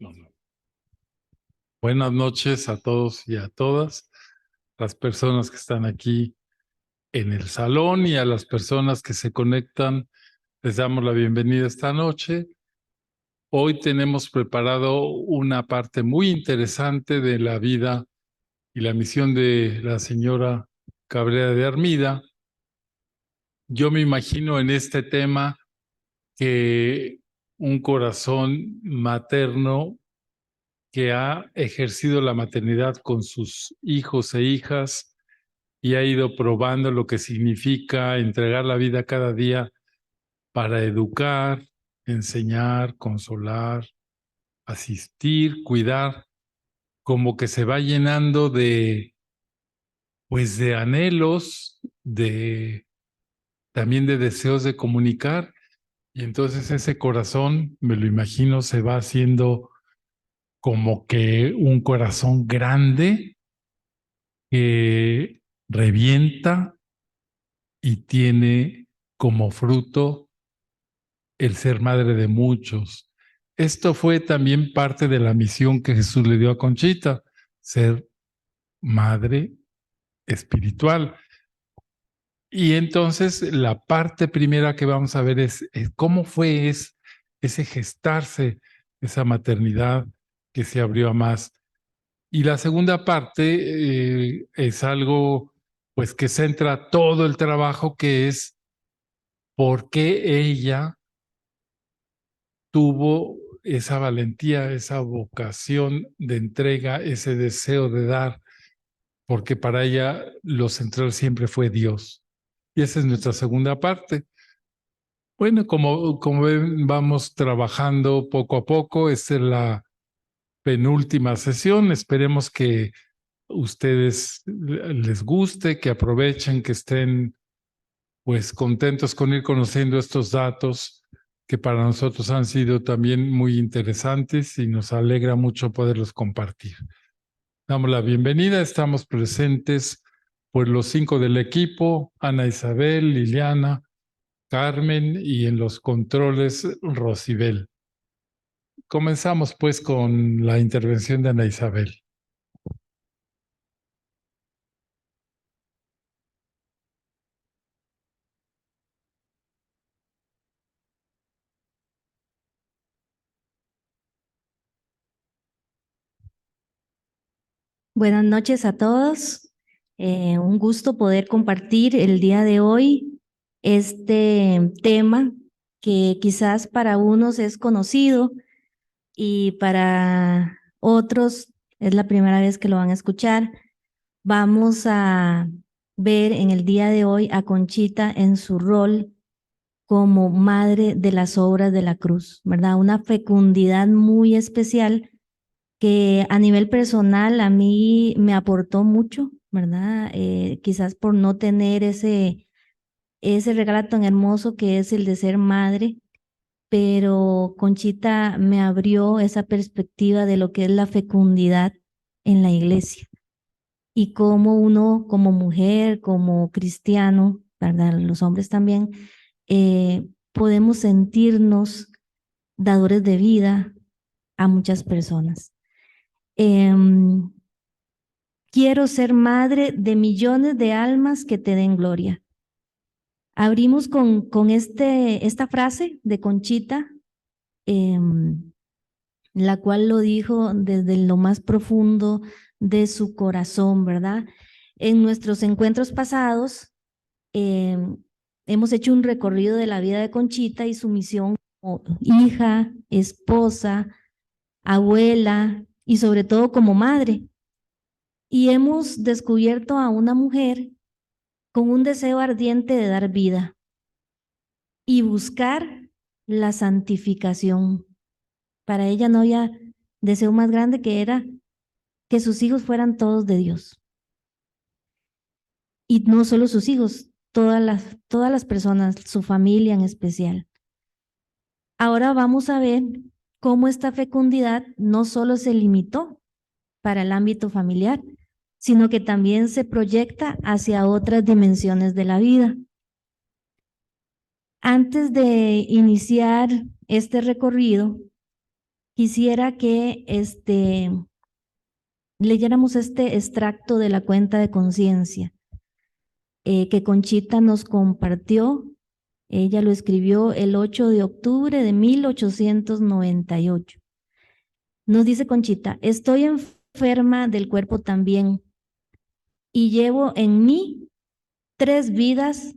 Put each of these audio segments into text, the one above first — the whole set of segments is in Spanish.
No, no. Buenas noches a todos y a todas las personas que están aquí en el salón y a las personas que se conectan. Les damos la bienvenida esta noche. Hoy tenemos preparado una parte muy interesante de la vida y la misión de la señora Cabrera de Armida. Yo me imagino en este tema que un corazón materno que ha ejercido la maternidad con sus hijos e hijas y ha ido probando lo que significa entregar la vida cada día para educar, enseñar, consolar, asistir, cuidar, como que se va llenando pues de anhelos, también de deseos de comunicar, y entonces ese corazón, me lo imagino, se va haciendo como que un corazón grande que revienta y tiene como fruto el ser madre de muchos. Esto fue también parte de la misión que Jesús le dio a Conchita, ser madre espiritual. Y entonces la parte primera que vamos a ver es cómo fue ese gestarse, esa maternidad que se abrió a más. Y la segunda parte es algo pues que centra todo el trabajo, que es por qué ella tuvo esa valentía, esa vocación de entrega, ese deseo de dar, porque para ella lo central siempre fue Dios. Y esa es nuestra segunda parte. Bueno, como ven, vamos trabajando poco a poco. Esta es la penúltima sesión. Esperemos que ustedes les guste, que aprovechen, que estén pues contentos con ir conociendo estos datos que para nosotros han sido también muy interesantes y nos alegra mucho poderlos compartir. Damos la bienvenida, estamos presentes pues los 5 del equipo: Ana Isabel, Liliana, Carmen y en los controles Rosibel. Comenzamos pues con la intervención de Ana Isabel. Buenas noches a todos. Un gusto poder compartir el día de hoy este tema que quizás para unos es conocido y para otros es la primera vez que lo van a escuchar. Vamos a ver en el día de hoy a Conchita en su rol como madre de las obras de la cruz, ¿verdad? Una fecundidad muy especial que a nivel personal a mí me aportó mucho, ¿verdad? Quizás por no tener ese regalo tan hermoso que es el de ser madre, pero Conchita me abrió esa perspectiva de lo que es la fecundidad en la iglesia y cómo uno como mujer, como cristiano, ¿verdad? Los hombres también, podemos sentirnos dadores de vida a muchas personas. Quiero ser madre de millones de almas que te den gloria. Abrimos con esta frase de Conchita, la cual lo dijo desde lo más profundo de su corazón, ¿verdad? En nuestros encuentros pasados hemos hecho un recorrido de la vida de Conchita y su misión como hija, esposa, abuela y sobre todo como madre. Y hemos descubierto a una mujer con un deseo ardiente de dar vida y buscar la santificación. Para ella no había deseo más grande que era que sus hijos fueran todos de Dios. Y no solo sus hijos, todas las personas, su familia en especial. Ahora vamos a ver cómo esta fecundidad no solo se limitó para el ámbito familiar, sino que también se proyecta hacia otras dimensiones de la vida. Antes de iniciar este recorrido, quisiera que leyéramos este extracto de la cuenta de conciencia que Conchita nos compartió. Ella lo escribió el 8 de octubre de 1898. Nos dice Conchita: estoy enferma del cuerpo también y llevo en mí 3 vidas,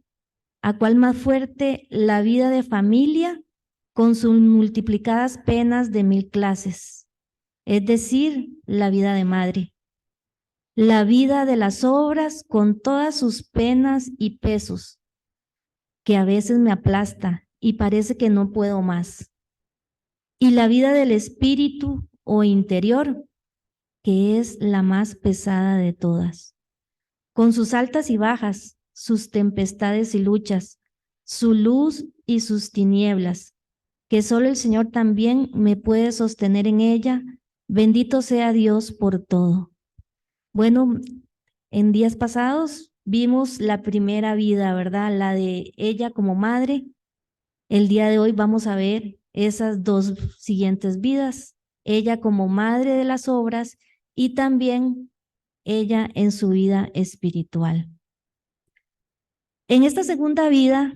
a cual más fuerte la vida de familia con sus multiplicadas penas de 1000 clases, es decir, la vida de madre, la vida de las obras con todas sus penas y pesos, que a veces me aplasta y parece que no puedo más, y la vida del espíritu o interior, que es la más pesada de todas, con sus altas y bajas, sus tempestades y luchas, su luz y sus tinieblas, que solo el Señor también me puede sostener en ella. Bendito sea Dios por todo. Bueno, en días pasados vimos la primera vida, ¿verdad? La de ella como madre. El día de hoy vamos a ver esas 2 siguientes vidas, ella como madre de las obras y también ella en su vida espiritual. En esta segunda vida,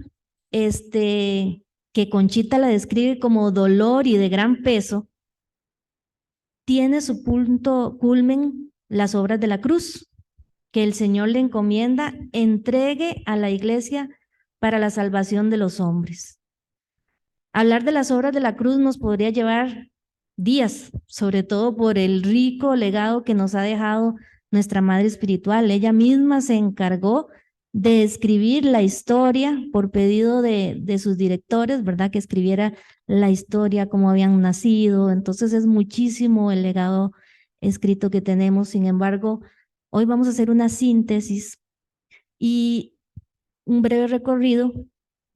que Conchita la describe como dolor y de gran peso, tiene su punto culmen las obras de la cruz, que el Señor le encomienda entregue a la iglesia para la salvación de los hombres. Hablar de las obras de la cruz nos podría llevar días, sobre todo por el rico legado que nos ha dejado nuestra madre espiritual. Ella misma se encargó de escribir la historia por pedido de sus directores, ¿verdad? Que escribiera la historia, cómo habían nacido. Entonces es muchísimo el legado escrito que tenemos. Sin embargo, hoy vamos a hacer una síntesis y un breve recorrido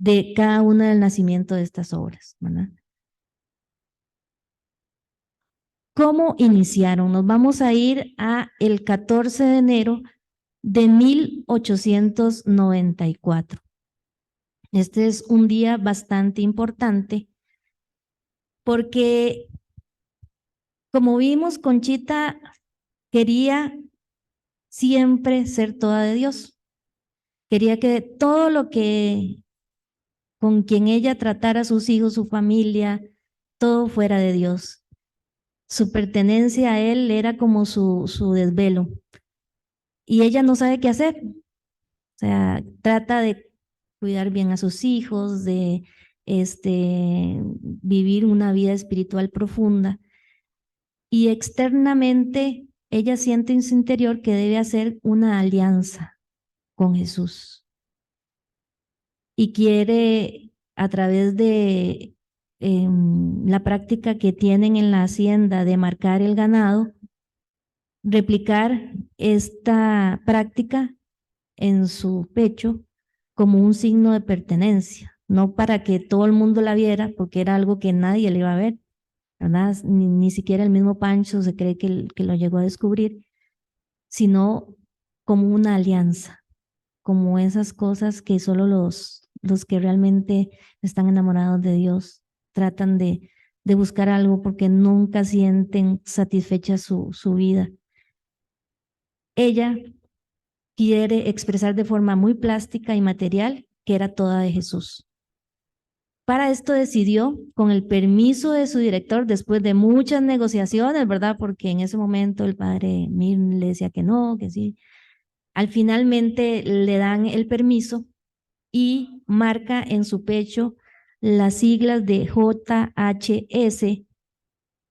de cada una del nacimiento de estas obras, ¿verdad? ¿Cómo iniciaron? Nos vamos a ir a el 14 de enero de 1894. Este es un día bastante importante porque, como vimos, Conchita quería siempre ser toda de Dios. Quería que todo lo que con quien ella tratara a sus hijos, su familia, todo fuera de Dios. Su pertenencia a él era como su desvelo. Y ella no sabe qué hacer. O sea, trata de cuidar bien a sus hijos, de vivir una vida espiritual profunda. Y externamente, ella siente en su interior que debe hacer una alianza con Jesús. Y quiere, a través de la práctica que tienen en la hacienda de marcar el ganado, replicar esta práctica en su pecho como un signo de pertenencia, no para que todo el mundo la viera, porque era algo que nadie le iba a ver, ¿verdad? Ni siquiera el mismo Pancho se cree que lo llegó a descubrir, sino como una alianza, como esas cosas que solo los que realmente están enamorados de Dios tratan de buscar algo porque nunca sienten satisfecha su vida. Ella quiere expresar de forma muy plástica y material que era toda de Jesús. Para esto decidió, con el permiso de su director, después de muchas negociaciones, ¿verdad? Porque en ese momento el padre Mir le decía que no, que sí. Al finalmente le dan el permiso y marca en su pecho las siglas de JHS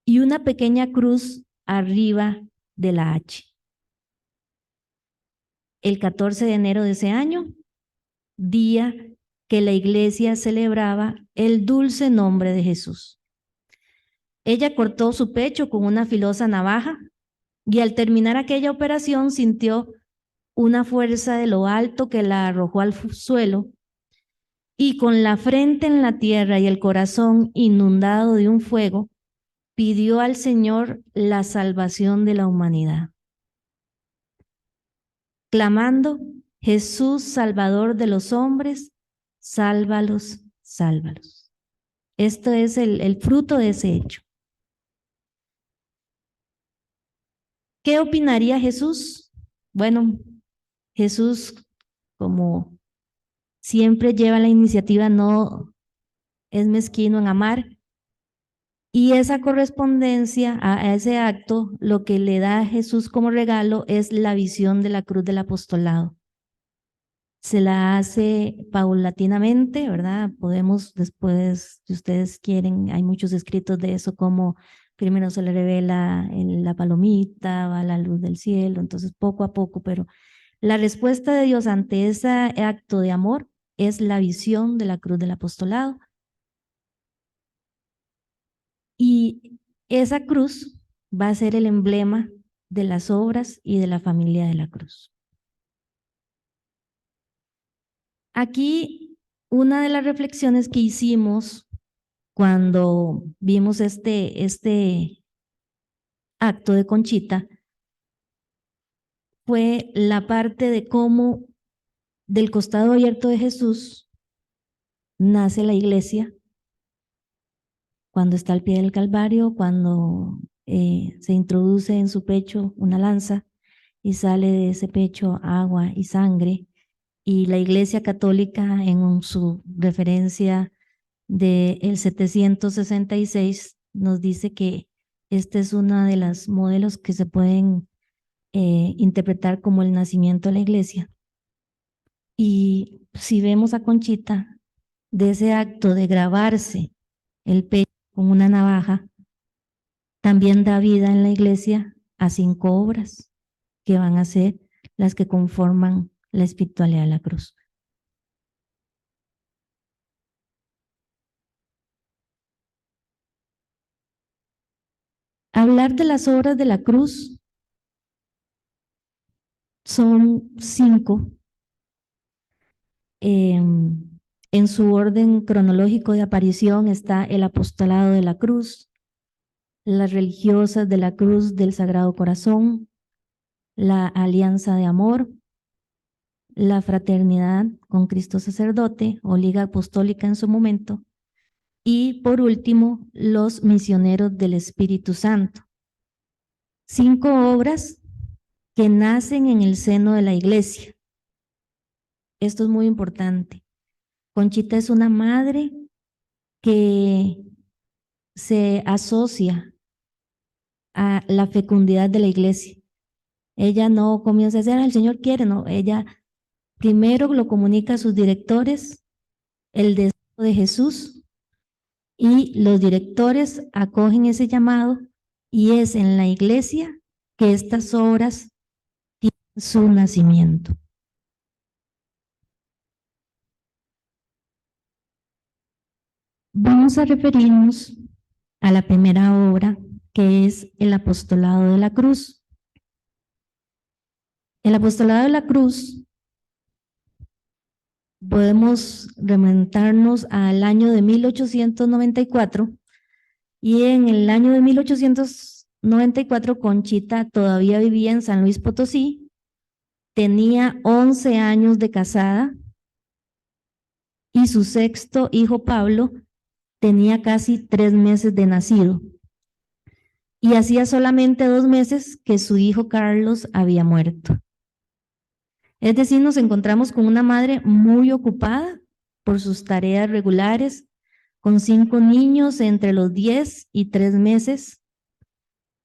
y una pequeña cruz arriba de la H. El 14 de enero de ese año, día que la iglesia celebraba el dulce nombre de Jesús. Ella cortó su pecho con una filosa navaja y al terminar aquella operación sintió una fuerza de lo alto que la arrojó al suelo y con la frente en la tierra y el corazón inundado de un fuego, pidió al Señor la salvación de la humanidad, clamando: Jesús, Salvador de los hombres, sálvalos, sálvalos. Esto es el fruto de ese hecho. ¿Qué opinaría Jesús? Bueno, Jesús, como siempre lleva la iniciativa, no es mezquino en amar. Y esa correspondencia a ese acto, lo que le da a Jesús como regalo es la visión de la cruz del apostolado. Se la hace paulatinamente, ¿verdad? Podemos después, si ustedes quieren, hay muchos escritos de eso, como primero se le revela en la palomita, va la luz del cielo, entonces poco a poco, pero la respuesta de Dios ante ese acto de amor es la visión de la cruz del apostolado. Y esa cruz va a ser el emblema de las obras y de la familia de la cruz. Aquí, una de las reflexiones que hicimos cuando vimos este acto de Conchita fue la parte de cómo del costado abierto de Jesús nace la iglesia, cuando está al pie del Calvario, cuando se introduce en su pecho una lanza y sale de ese pecho agua y sangre, y la Iglesia Católica en su referencia del 766 nos dice que este es uno de los modelos que se pueden interpretar como el nacimiento de la iglesia. Y si vemos a Conchita, de ese acto de grabarse el pecho con una navaja, también da vida en la iglesia a 5 obras que van a ser las que conforman la espiritualidad de la cruz. Hablar de las obras de la cruz son 5 en su orden cronológico de aparición está el apostolado de la cruz, las religiosas de la cruz del Sagrado Corazón, la alianza de amor, la fraternidad con Cristo sacerdote o liga apostólica en su momento, y por último, los misioneros del Espíritu Santo. 5 obras que nacen en el seno de la iglesia. Esto es muy importante. Conchita es una madre que se asocia a la fecundidad de la iglesia. Ella no comienza a decir, el Señor quiere, no, ella primero lo comunica a sus directores, el deseo de Jesús, y los directores acogen ese llamado y es en la iglesia que estas obras tienen su nacimiento. Vamos a referirnos a la primera obra, que es el apostolado de la cruz. El apostolado de la cruz, podemos remontarnos al año de 1894, y en el año de 1894 Conchita todavía vivía en San Luis Potosí, tenía 11 años de casada y su 6º hijo Pablo tenía casi 3 meses de nacido. Y hacía solamente 2 meses que su hijo Carlos había muerto. Es decir, nos encontramos con una madre muy ocupada por sus tareas regulares, con 5 niños entre los 10 y 3 meses.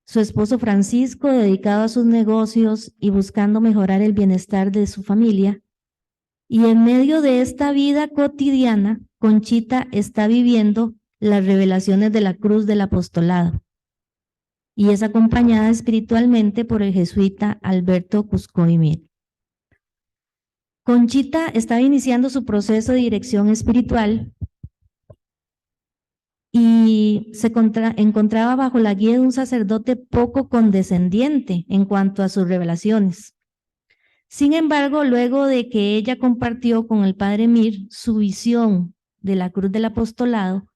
Su esposo Francisco dedicado a sus negocios y buscando mejorar el bienestar de su familia. Y en medio de esta vida cotidiana, Conchita está viviendo las revelaciones de la cruz del apostolado y es acompañada espiritualmente por el jesuita Alberto Cusco y Mir. Conchita estaba iniciando su proceso de dirección espiritual y se encontraba bajo la guía de un sacerdote poco condescendiente en cuanto a sus revelaciones. Sin embargo, luego de que ella compartió con el padre Mir su visión de la cruz del apostolado,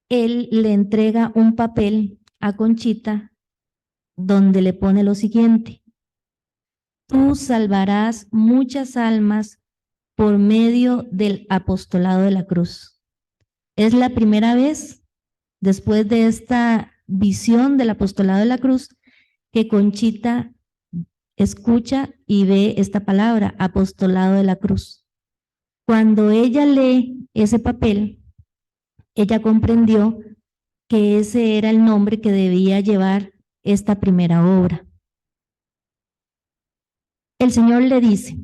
él le entrega un papel a Conchita donde le pone lo siguiente: tú salvarás muchas almas por medio del apostolado de la cruz. Es la primera vez, después de esta visión del apostolado de la cruz, que Conchita escucha y ve esta palabra, apostolado de la cruz. Cuando ella lee ese papel, ella comprendió que ese era el nombre que debía llevar esta primera obra. El Señor le dice,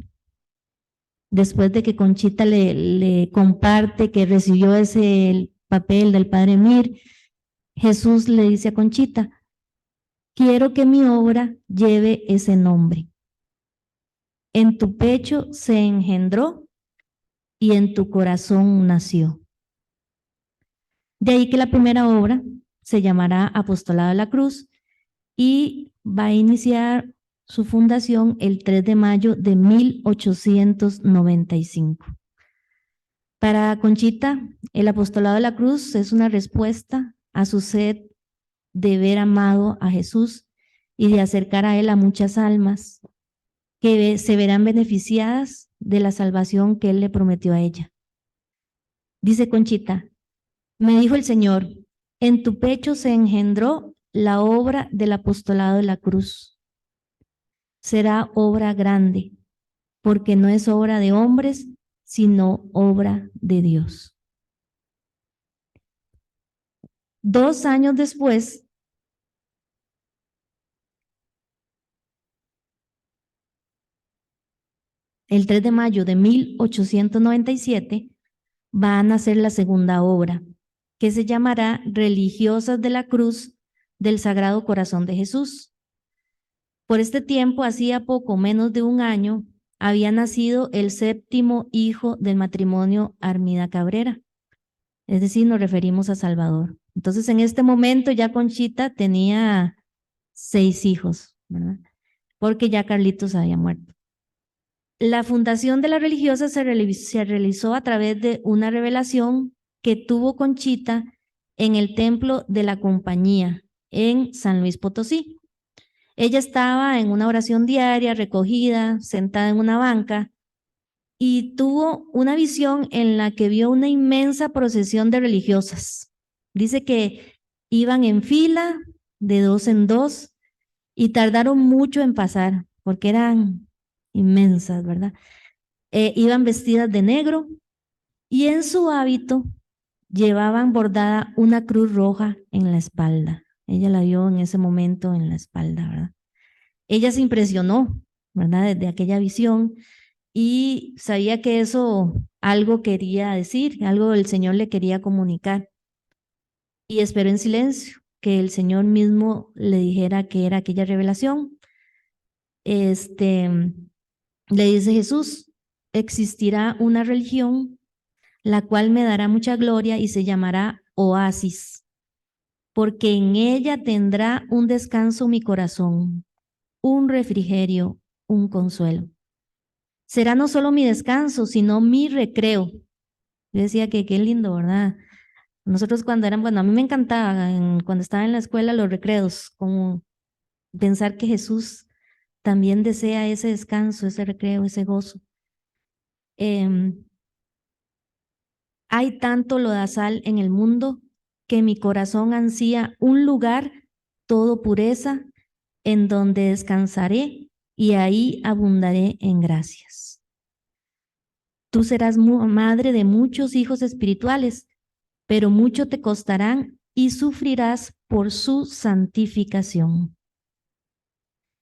después de que Conchita le comparte que recibió ese papel del Padre Mir, Jesús le dice a Conchita, quiero que mi obra lleve ese nombre. En tu pecho se engendró y en tu corazón nació. De ahí que la primera obra se llamará Apostolado de la Cruz y va a iniciar su fundación el 3 de mayo de 1895. Para Conchita, el Apostolado de la Cruz es una respuesta a su sed de ver amado a Jesús y de acercar a Él a muchas almas que se verán beneficiadas de la salvación que Él le prometió a ella. Dice Conchita, me dijo el Señor, en tu pecho se engendró la obra del Apostolado de la Cruz. Será obra grande, porque no es obra de hombres, sino obra de Dios. 2 años después, el 3 de mayo de 1897, va a nacer la segunda obra, que se llamará Religiosas de la Cruz del Sagrado Corazón de Jesús. Por este tiempo, hacía poco menos de un año, había nacido el 7º hijo del matrimonio Armida Cabrera. Es decir, nos referimos a Salvador. Entonces, en este momento ya Conchita tenía 6 hijos, ¿verdad? Porque ya Carlitos había muerto. La fundación de la religiosa se realizó a través de una revelación que tuvo Conchita en el templo de la Compañía en San Luis Potosí. Ella estaba en una oración diaria, recogida, sentada en una banca, y tuvo una visión en la que vio una inmensa procesión de religiosas. Dice que iban en fila, de 2 en 2, y tardaron mucho en pasar, porque eran inmensas, ¿verdad? Iban vestidas de negro, y en su hábito llevaban bordada una cruz roja en la espalda. Ella la vio en ese momento en la espalda, ¿verdad? Ella se impresionó, ¿verdad? Desde aquella visión, y sabía que eso algo quería decir, algo el Señor le quería comunicar. Y esperó en silencio que el Señor mismo le dijera que era aquella revelación. Le dice Jesús, existirá una religión la cual me dará mucha gloria y se llamará Oasis, porque en ella tendrá un descanso mi corazón, un refrigerio, un consuelo. Será no solo mi descanso, sino mi recreo. Yo decía que qué lindo, ¿verdad? Nosotros cuando eran, bueno, a mí me encantaba cuando estaba en la escuela los recreos, como pensar que Jesús también desea ese descanso, ese recreo, ese gozo. Hay tanto lodazal en el mundo que mi corazón ansía un lugar todo pureza en donde descansaré y ahí abundaré en gracias. Tú serás madre de muchos hijos espirituales, pero mucho te costarán y sufrirás por su santificación.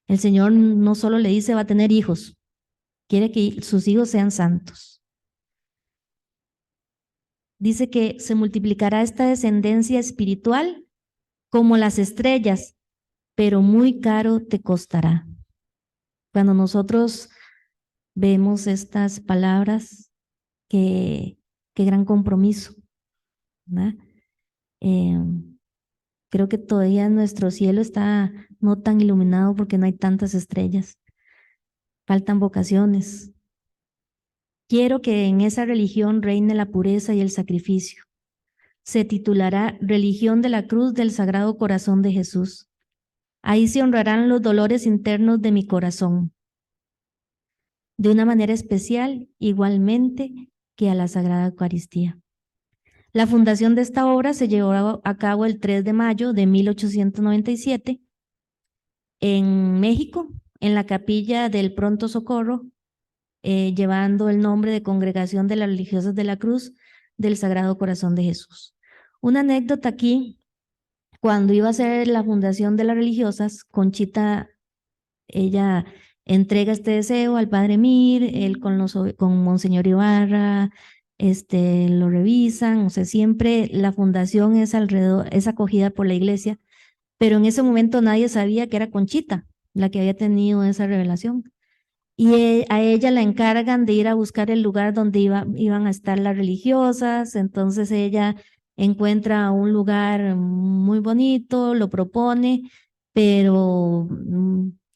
El Señor no solo le dice va a tener hijos, quiere que sus hijos sean santos. Dice que se multiplicará esta descendencia espiritual como las estrellas, pero muy caro te costará. Cuando nosotros vemos estas palabras, qué gran compromiso, ¿verdad? Creo que todavía nuestro cielo está no tan iluminado porque no hay tantas estrellas. Faltan vocaciones. Quiero que en esa religión reine la pureza y el sacrificio. Se titulará Religión de la Cruz del Sagrado Corazón de Jesús. Ahí se honrarán los dolores internos de mi corazón, de una manera especial, igualmente que a la Sagrada Eucaristía. La fundación de esta obra se llevó a cabo el 3 de mayo de 1897 en México, en la capilla del Pronto Socorro, llevando el nombre de Congregación de las Religiosas de la Cruz del Sagrado Corazón de Jesús. Una anécdota aquí, cuando iba a ser la fundación de las religiosas, Conchita, ella entrega este deseo al Padre Mir, él con Monseñor Ibarra, lo revisan, o sea, siempre la fundación es alrededor, es acogida por la iglesia, pero en ese momento nadie sabía que era Conchita la que había tenido esa revelación. Y a ella la encargan de ir a buscar el lugar donde iban a estar las religiosas, entonces ella encuentra un lugar muy bonito, lo propone, pero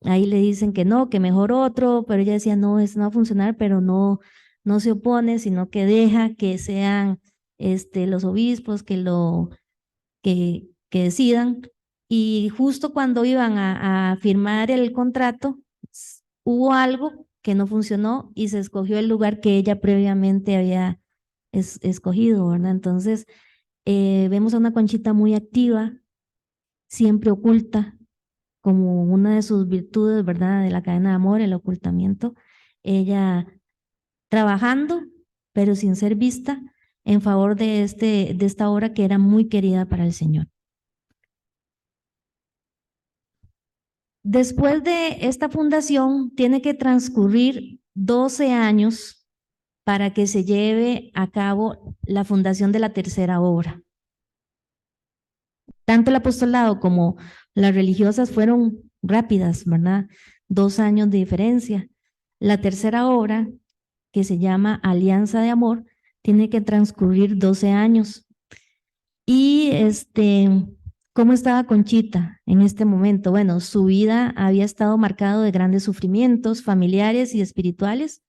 ahí le dicen que no, que mejor otro, pero ella decía, no, eso no va a funcionar, pero no, no se opone, sino que deja que sean los obispos que decidan. Y justo cuando iban a firmar el contrato, hubo algo que no funcionó y se escogió el lugar que ella previamente había escogido, ¿verdad? Entonces, vemos a una Conchita muy activa, siempre oculta, como una de sus virtudes, ¿verdad? De la cadena de amor, el ocultamiento. Ella trabajando, pero sin ser vista, en favor de esta obra que era muy querida para el Señor. Después de esta fundación, tiene que transcurrir 12 años para que se lleve a cabo la fundación de la tercera obra. Tanto el apostolado como las religiosas fueron rápidas, ¿verdad? 2 años de diferencia. La tercera obra, que se llama Alianza de Amor, tiene que transcurrir 12 años. Y ¿cómo estaba Conchita en este momento? Bueno, su vida había estado marcado de grandes sufrimientos familiares y espirituales.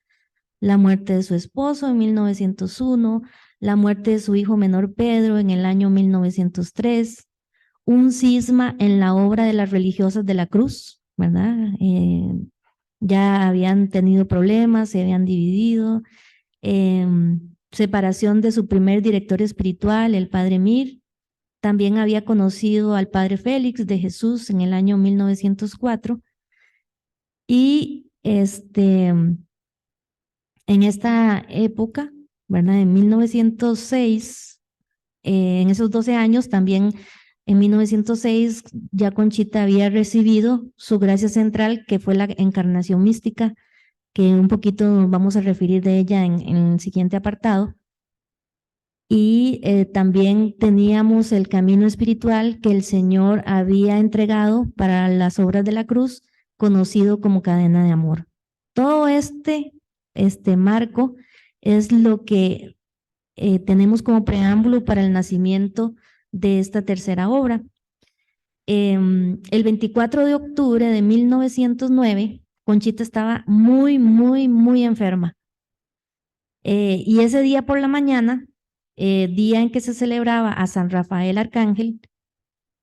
La muerte de su esposo en 1901, la muerte de su hijo menor Pedro en el año 1903, un cisma en la obra de las religiosas de la cruz, ¿verdad? Ya habían tenido problemas, se habían dividido, separación de su primer director espiritual, el padre Mir. También había conocido al padre Félix de Jesús en el año 1904 y en esta época, ¿verdad? En 1906, en esos 12 años, también en 1906 ya Conchita había recibido su gracia central, que fue la encarnación mística, que un poquito nos vamos a referir de ella en el siguiente apartado. Y también teníamos el camino espiritual que el Señor había entregado para las obras de la cruz, conocido como cadena de amor. Todo este marco es lo que tenemos como preámbulo para el nacimiento de esta tercera obra. El 24 de octubre de 1909, Conchita estaba muy, muy, muy enferma. Y ese día por la mañana, día en que se celebraba a San Rafael Arcángel,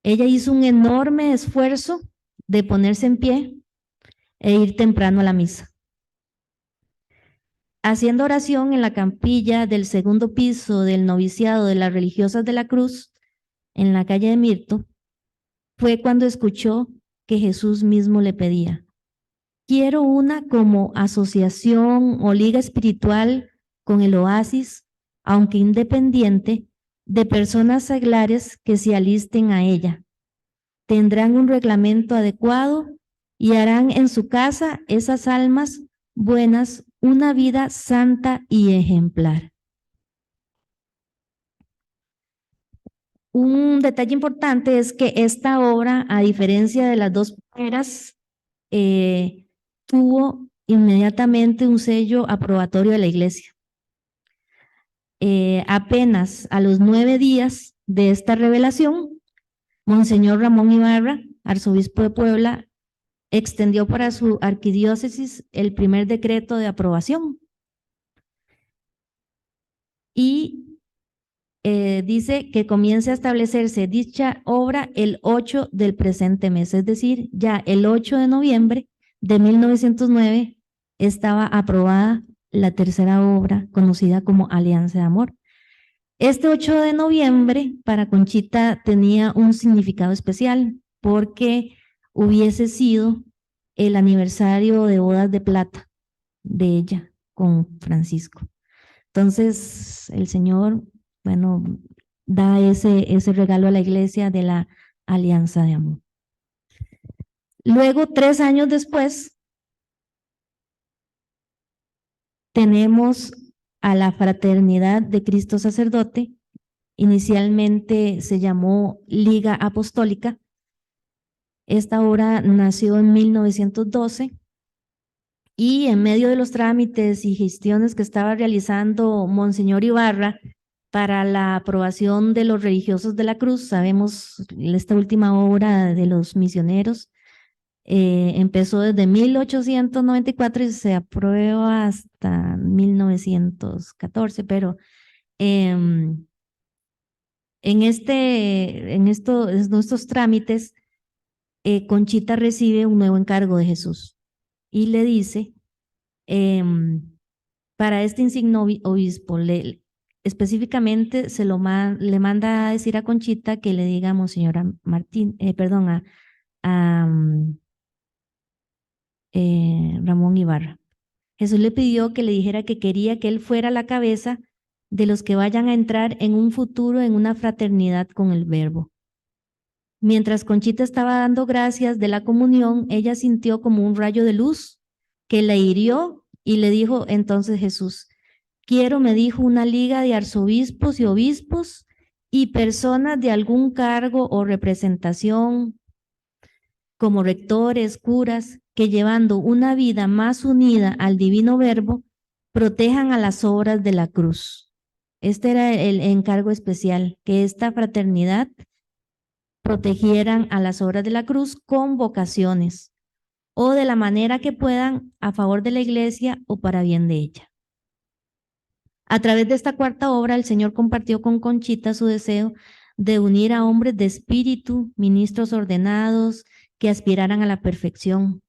ella hizo un enorme esfuerzo de ponerse en pie e ir temprano a la misa. Haciendo oración en la capilla del segundo piso del noviciado de las religiosas de la Cruz, en la calle de Mirto, fue cuando escuchó que Jesús mismo le pedía: quiero una como asociación o liga espiritual con el oasis, aunque independiente, de personas seglares que se alisten a ella. Tendrán un reglamento adecuado y harán en su casa esas almas buenas una vida santa y ejemplar. Un detalle importante es que esta obra, a diferencia de las dos primeras, tuvo inmediatamente un sello aprobatorio de la iglesia. Apenas a los 9 días de esta revelación, Monseñor Ramón Ibarra, arzobispo de Puebla, extendió para su arquidiócesis el primer decreto de aprobación. Y dice que comience a establecerse dicha obra el 8 del presente mes, es decir, ya el 8 de noviembre de 1909 estaba aprobada la tercera obra conocida como Alianza de Amor. Este 8 de noviembre para Conchita tenía un significado especial porque hubiese sido el aniversario de bodas de plata de ella con Francisco. Entonces, el Señor, bueno, da ese regalo a la iglesia de la alianza de amor. Luego, 3 años después, tenemos a la Fraternidad de Cristo Sacerdote. Inicialmente se llamó Liga Apostólica. Esta obra nació en 1912 y en medio de los trámites y gestiones que estaba realizando Monseñor Ibarra para la aprobación de los religiosos de la cruz, sabemos esta última obra de los misioneros, empezó desde 1894 y se aprueba hasta 1914, pero en estos trámites, Conchita recibe un nuevo encargo de Jesús y le dice, para este insigno obispo, específicamente le manda a decir a Conchita que le diga a Monseñor Martín, a Ramón Ibarra. Jesús le pidió que le dijera que quería que él fuera la cabeza de los que vayan a entrar en un futuro en una fraternidad con el Verbo. Mientras Conchita estaba dando gracias de la comunión, ella sintió como un rayo de luz que la hirió y le dijo entonces Jesús, quiero, me dijo, una liga de arzobispos y obispos y personas de algún cargo o representación, como rectores, curas, que llevando una vida más unida al divino Verbo, protejan a las obras de la cruz. Este era el encargo especial, que esta fraternidad protegieran a las obras de la cruz con vocaciones o de la manera que puedan a favor de la iglesia o para bien de ella. A través de esta cuarta obra, el Señor compartió con Conchita su deseo de unir a hombres de espíritu, ministros ordenados, que aspiraran a la perfección.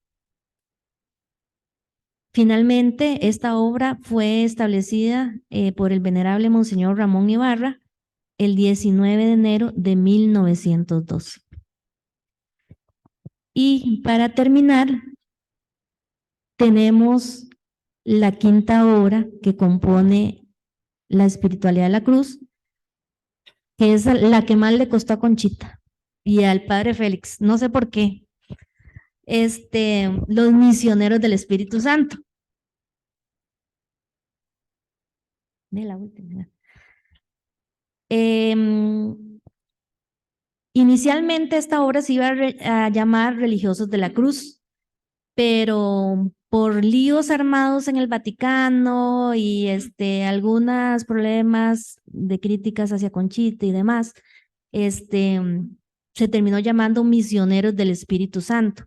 Finalmente, esta obra fue establecida por el venerable Monseñor Ramón Ibarra el 19 de enero de 1912. Y para terminar, tenemos la quinta obra que compone la espiritualidad de la cruz, que es la que más le costó a Conchita y al padre Félix, no sé por qué, los misioneros del Espíritu Santo. De la última. Inicialmente esta obra se iba a llamar Religiosos de la Cruz, pero por líos armados en el Vaticano y algunos problemas de críticas hacia Conchita y demás, se terminó llamando Misioneros del Espíritu Santo.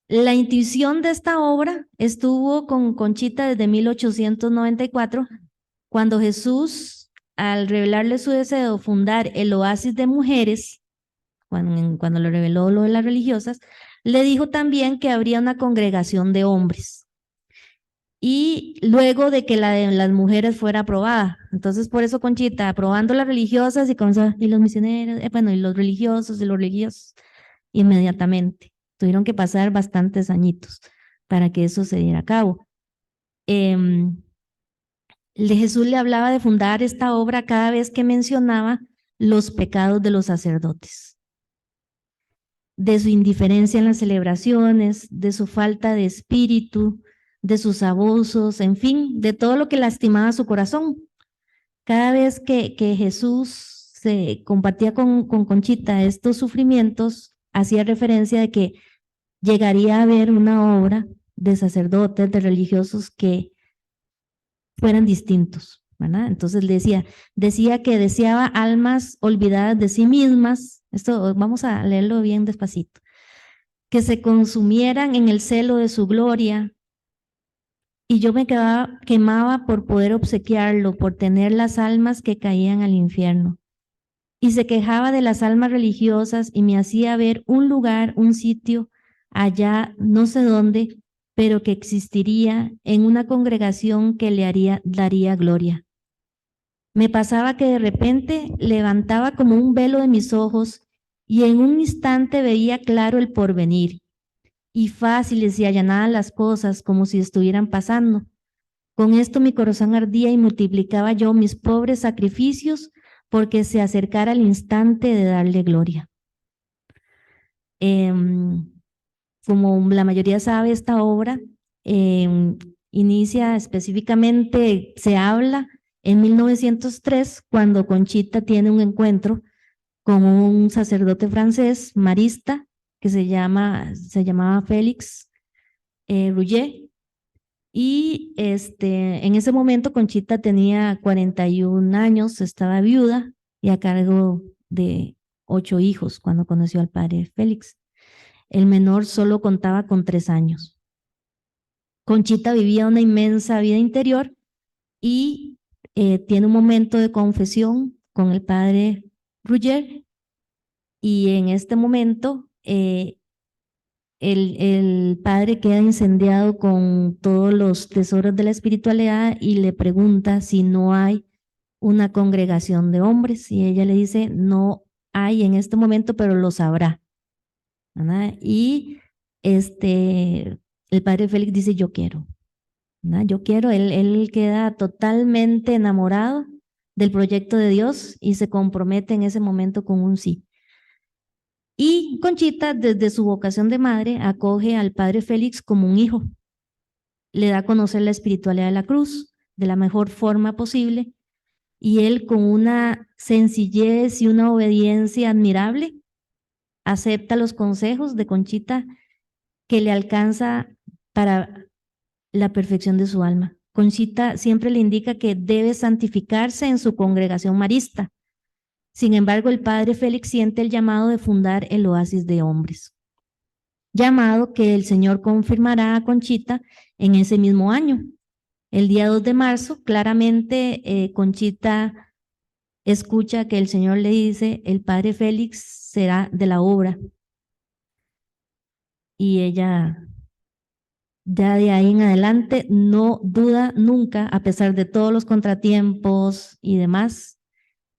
La intuición de esta obra estuvo con Conchita desde 1894, cuando Jesús, al revelarle su deseo de fundar el oasis de mujeres, cuando le reveló lo de las religiosas, le dijo también que habría una congregación de hombres. Y luego de que la de las mujeres fuera aprobada. Entonces, por eso Conchita, aprobando las religiosas y los misioneros, y los religiosos, inmediatamente. Tuvieron que pasar bastantes añitos para que eso se diera a cabo. Jesús le hablaba de fundar esta obra cada vez que mencionaba los pecados de los sacerdotes, de su indiferencia en las celebraciones, de su falta de espíritu, de sus abusos, en fin, de todo lo que lastimaba su corazón. Cada vez que Jesús se compartía con Conchita estos sufrimientos, hacía referencia de que llegaría a haber una obra de sacerdotes, de religiosos que fueran distintos, ¿verdad? Entonces decía que deseaba almas olvidadas de sí mismas. Esto vamos a leerlo bien despacito. Que se consumieran en el celo de su gloria. Y yo me quemaba por poder obsequiarlo, por tener las almas que caían al infierno. Y se quejaba de las almas religiosas y me hacía ver un lugar, un sitio, allá no sé dónde, pero que existiría en una congregación que le daría gloria. Me pasaba que de repente levantaba como un velo de mis ojos y en un instante veía claro el porvenir, y fáciles y allanadas las cosas como si estuvieran pasando. Con esto mi corazón ardía y multiplicaba yo mis pobres sacrificios porque se acercara el instante de darle gloria. Como la mayoría sabe, esta obra inicia específicamente, se habla en 1903, cuando Conchita tiene un encuentro con un sacerdote francés, marista, que se llamaba Félix Rouget. Y en ese momento Conchita tenía 41 años, estaba viuda y a cargo de 8 hijos cuando conoció al padre Félix. El menor solo contaba con 3 años. Conchita vivía una inmensa vida interior y tiene un momento de confesión con el padre Rouget, y en este momento el padre queda incendiado con todos los tesoros de la espiritualidad y le pregunta si no hay una congregación de hombres, y ella le dice: no hay en este momento, pero lo sabrá, ¿verdad? Y el padre Félix dice: yo quiero, ¿verdad? Yo quiero. Él queda totalmente enamorado del proyecto de Dios y se compromete en ese momento con un sí. Y Conchita, desde su vocación de madre, acoge al padre Félix como un hijo. Le da a conocer la espiritualidad de la cruz de la mejor forma posible, y él, con una sencillez y una obediencia admirable, acepta los consejos de Conchita, que le alcanza para la perfección de su alma. Conchita siempre le indica que debe santificarse en su congregación marista. Sin embargo, el padre Félix siente el llamado de fundar el Oasis de Hombres, llamado que el Señor confirmará a Conchita en ese mismo año. El día 2 de marzo, claramente Conchita escucha que el Señor le dice: el padre Félix será de la obra. Y ella, ya de ahí en adelante, no duda nunca, a pesar de todos los contratiempos y demás,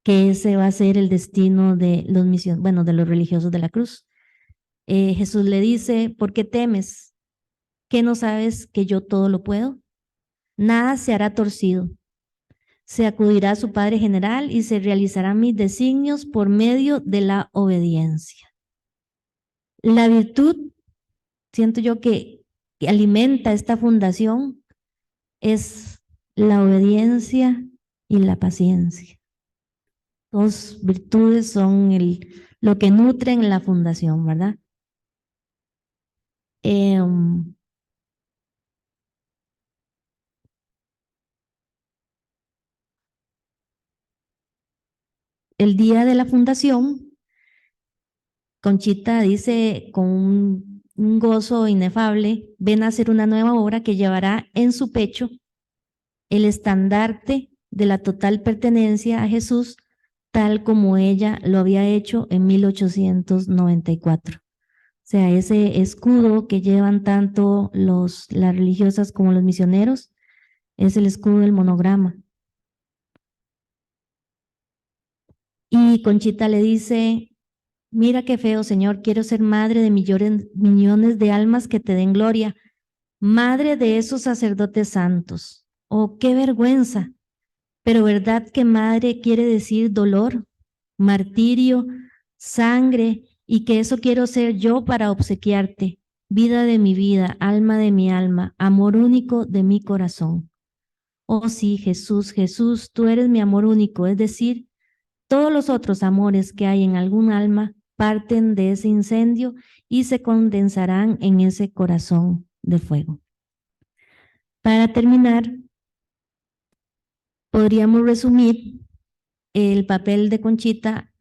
que ese va a ser el destino de de los religiosos de la cruz. Jesús le dice: ¿por qué temes? ¿Qué no sabes que yo todo lo puedo? Nada se hará torcido. Se acudirá a su Padre General y se realizarán mis designios por medio de la obediencia. La virtud, siento yo, que alimenta esta fundación es la obediencia y la paciencia. Dos virtudes son lo que nutren la fundación, ¿verdad? El día de la fundación, Conchita dice con un gozo inefable: ven a hacer una nueva obra que llevará en su pecho el estandarte de la total pertenencia a Jesús, tal como ella lo había hecho en 1894. O sea, ese escudo que llevan tanto las religiosas como los misioneros es el escudo del monograma. Y Conchita le dice: mira qué feo, Señor, quiero ser madre de millones de almas que te den gloria, madre de esos sacerdotes santos. Oh, qué vergüenza. Pero ¿verdad que madre quiere decir dolor, martirio, sangre, y que eso quiero ser yo para obsequiarte? Vida de mi vida, alma de mi alma, amor único de mi corazón. Oh sí, Jesús, Jesús, tú eres mi amor único, es decir, todos los otros amores que hay en algún alma parten de ese incendio y se condensarán en ese corazón de fuego. Para terminar, podríamos resumir el papel de Conchita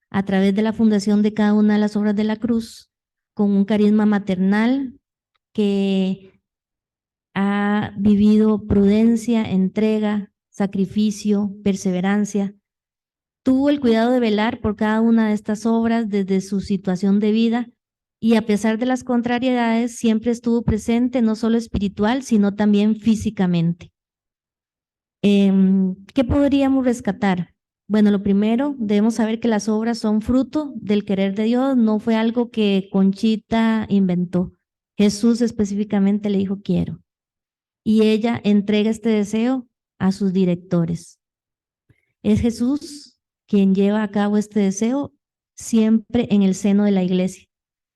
a través de la fundación de cada una de las obras de la cruz, con un carisma maternal que ha vivido prudencia, entrega, sacrificio, perseverancia. Tuvo el cuidado de velar por cada una de estas obras desde su situación de vida, y a pesar de las contrariedades siempre estuvo presente, no solo espiritual, sino también físicamente. ¿Qué podríamos rescatar Bueno, lo primero, debemos saber que las obras son fruto del querer de Dios, no fue algo que Conchita inventó. Jesús específicamente le dijo quiero. Y ella entrega este deseo a sus directores. Es Jesús quien lleva a cabo este deseo siempre en el seno de la iglesia.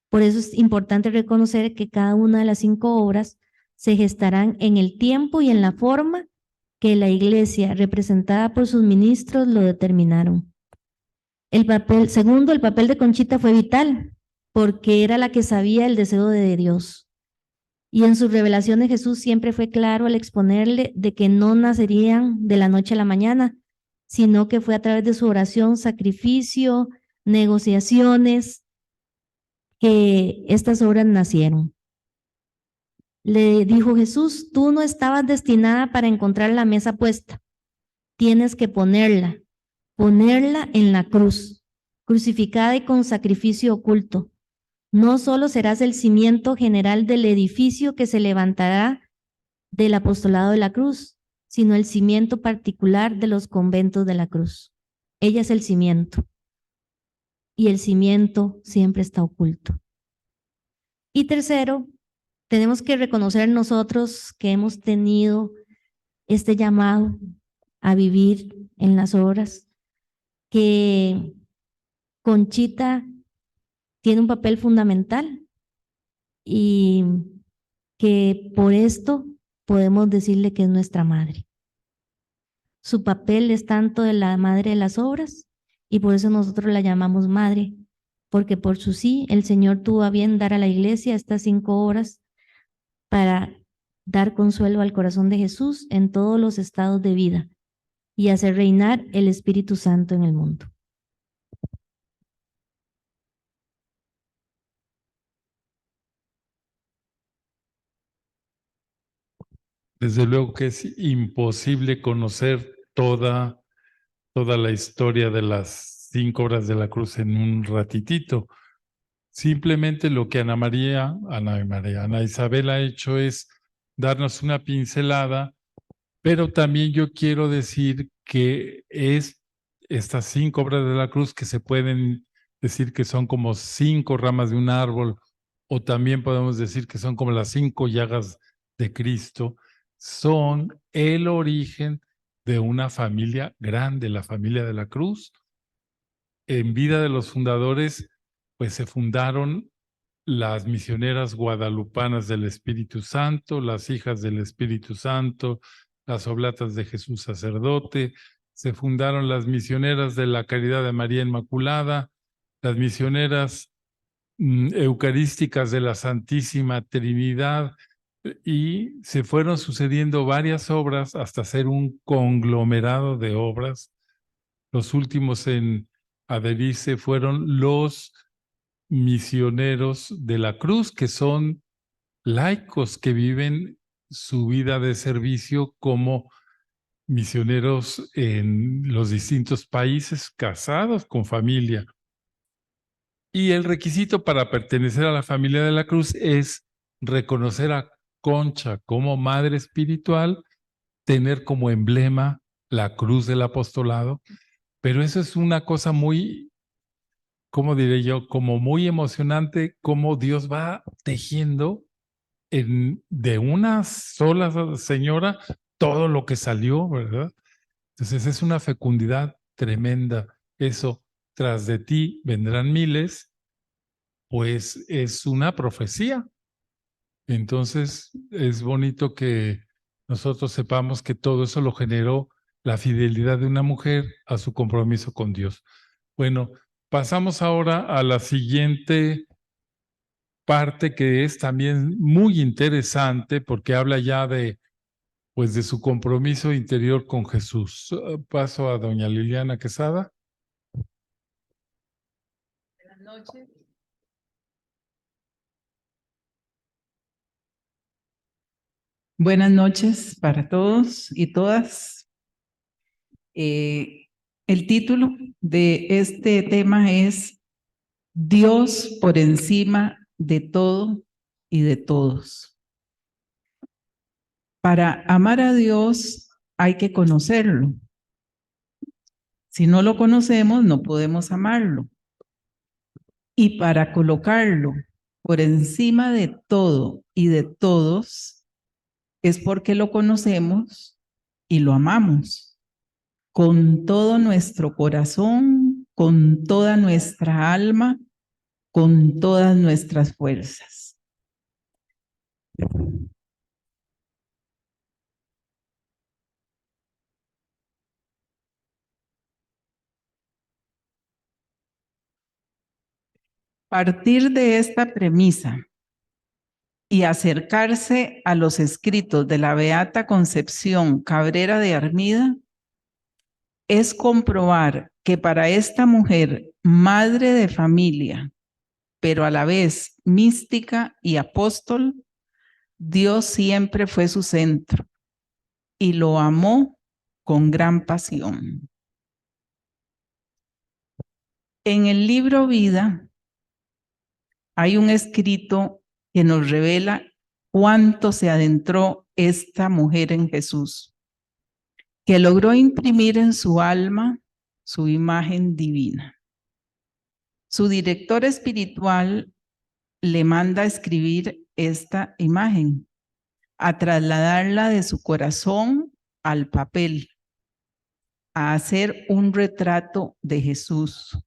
Por eso es importante reconocer que cada una de las 5 obras se gestarán en el tiempo y en la forma que la iglesia, representada por sus ministros, lo determinaron. Segundo, el papel de Conchita fue vital, porque era la que sabía el deseo de Dios. Y en sus revelaciones Jesús siempre fue claro al exponerle de que no nacerían de la noche a la mañana, sino que fue a través de su oración, sacrificio, negociaciones, que estas obras nacieron. Le dijo Jesús, tú no estabas destinada para encontrar la mesa puesta, tienes que ponerla en la cruz, crucificada y con sacrificio oculto. No solo serás el cimiento general del edificio que se levantará del apostolado de la cruz, sino el cimiento particular de los conventos de la cruz. Ella es el cimiento y el cimiento siempre está oculto. Y tercero, tenemos que reconocer nosotros que hemos tenido este llamado a vivir en las obras, que Conchita tiene un papel fundamental y que por esto podemos decirle que es nuestra madre. Su papel es tanto de la madre de las obras y por eso nosotros la llamamos madre, porque por su sí el Señor tuvo a bien dar a la iglesia estas 5 horas para dar consuelo al corazón de Jesús en todos los estados de vida y hacer reinar el Espíritu Santo en el mundo. Desde luego que es imposible conocer toda la historia de las 5 horas de la cruz en un ratitito. Simplemente lo que Ana Isabel ha hecho es darnos una pincelada, pero también yo quiero decir que estas 5 obras de la cruz, que se pueden decir que son como 5 ramas de un árbol, o también podemos decir que son como las 5 llagas de Cristo, son el origen de una familia grande, la familia de la cruz. En vida de los fundadores, pues se fundaron las misioneras guadalupanas del Espíritu Santo, las hijas del Espíritu Santo, las oblatas de Jesús sacerdote, se fundaron las misioneras de la Caridad de María Inmaculada, las misioneras eucarísticas de la Santísima Trinidad, y se fueron sucediendo varias obras hasta ser un conglomerado de obras. Los últimos en adherirse fueron los misioneros de la cruz, que son laicos que viven su vida de servicio como misioneros en los distintos países, casados con familia. Y el requisito para pertenecer a la familia de la cruz es reconocer a Concha como madre espiritual, tener como emblema la cruz del apostolado, pero eso es una cosa muy, ¿cómo diré yo? Como muy emocionante, cómo Dios va tejiendo de una sola señora todo lo que salió, ¿verdad? Entonces es una fecundidad tremenda. Eso, tras de ti vendrán miles, pues es una profecía. Entonces es bonito que nosotros sepamos que todo eso lo generó la fidelidad de una mujer a su compromiso con Dios. Bueno, pasamos ahora a la siguiente parte, que es también muy interesante porque habla ya pues de su compromiso interior con Jesús. Paso a doña Liliana Quesada. Buenas noches. Buenas noches para todos y todas. El título de este tema es Dios por encima de todo y de todos. Para amar a Dios hay que conocerlo. Si no lo conocemos, no podemos amarlo. Y para colocarlo por encima de todo y de todos, es porque lo conocemos y lo amamos con todo nuestro corazón, con toda nuestra alma, con todas nuestras fuerzas. Partir de esta premisa y acercarse a los escritos de la Beata Concepción Cabrera de Armida es comprobar que para esta mujer, madre de familia, pero a la vez mística y apóstol, Dios siempre fue su centro y lo amó con gran pasión. En el libro Vida hay un escrito que nos revela cuánto se adentró esta mujer en Jesús, que logró imprimir en su alma su imagen divina. Su director espiritual le manda a escribir esta imagen, a trasladarla de su corazón al papel, a hacer un retrato de Jesús.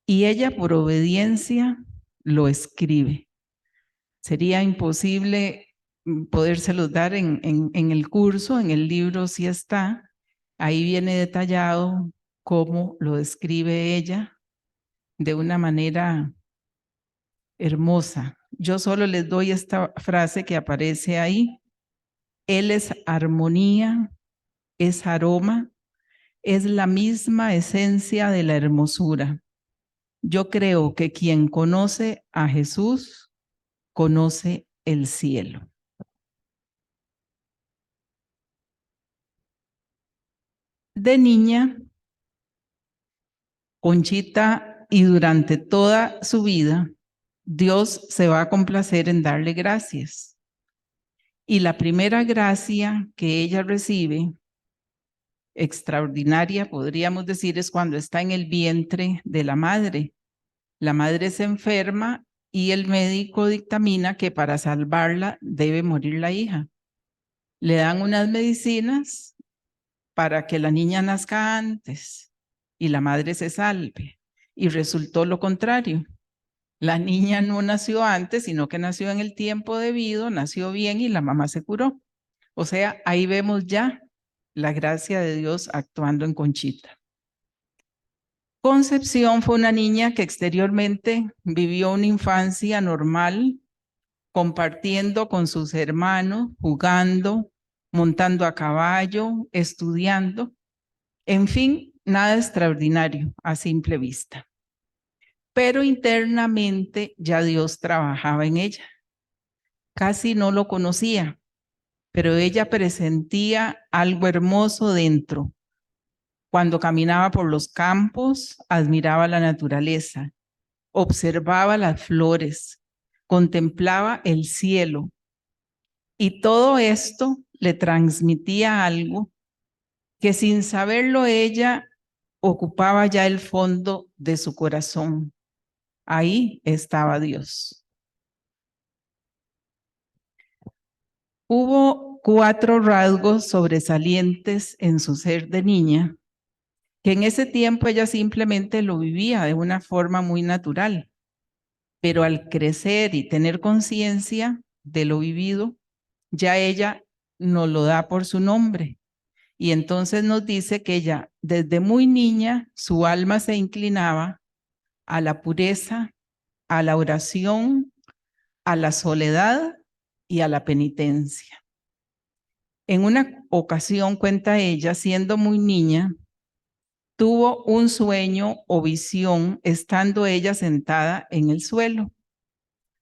Y ella, por obediencia, lo escribe. Sería imposible podérselos dar en el curso, en el libro sí está. Ahí viene detallado cómo lo describe ella de una manera hermosa. Yo solo les doy esta frase que aparece ahí. Él es armonía, es aroma, es la misma esencia de la hermosura. Yo creo que quien conoce a Jesús, conoce el cielo. De niña, Conchita, y durante toda su vida, Dios se va a complacer en darle gracias. Y la primera gracia que ella recibe, extraordinaria, podríamos decir, es cuando está en el vientre de la madre. La madre se enferma y el médico dictamina que para salvarla debe morir la hija. Le dan unas medicinas para que la niña nazca antes y la madre se salve. Y resultó lo contrario. La niña no nació antes, sino que nació en el tiempo debido, nació bien y la mamá se curó. O sea, ahí vemos ya la gracia de Dios actuando en Conchita. Concepción fue una niña que exteriormente vivió una infancia normal, compartiendo con sus hermanos, jugando, montando a caballo, estudiando. En fin, nada extraordinario a simple vista. Pero internamente ya Dios trabajaba en ella. Casi no lo conocía, pero ella presentía algo hermoso dentro. Cuando caminaba por los campos, admiraba la naturaleza, observaba las flores, contemplaba el cielo. Y todo esto le transmitía algo que sin saberlo ella ocupaba ya el fondo de su corazón. Ahí estaba Dios. Hubo 4 rasgos sobresalientes en su ser de niña, que en ese tiempo ella simplemente lo vivía de una forma muy natural, pero al crecer y tener conciencia de lo vivido, ya ella nos lo da por su nombre. Y entonces nos dice que ella, desde muy niña, su alma se inclinaba a la pureza, a la oración, a la soledad y a la penitencia. En una ocasión, cuenta ella, siendo muy niña, tuvo un sueño o visión estando ella sentada en el suelo.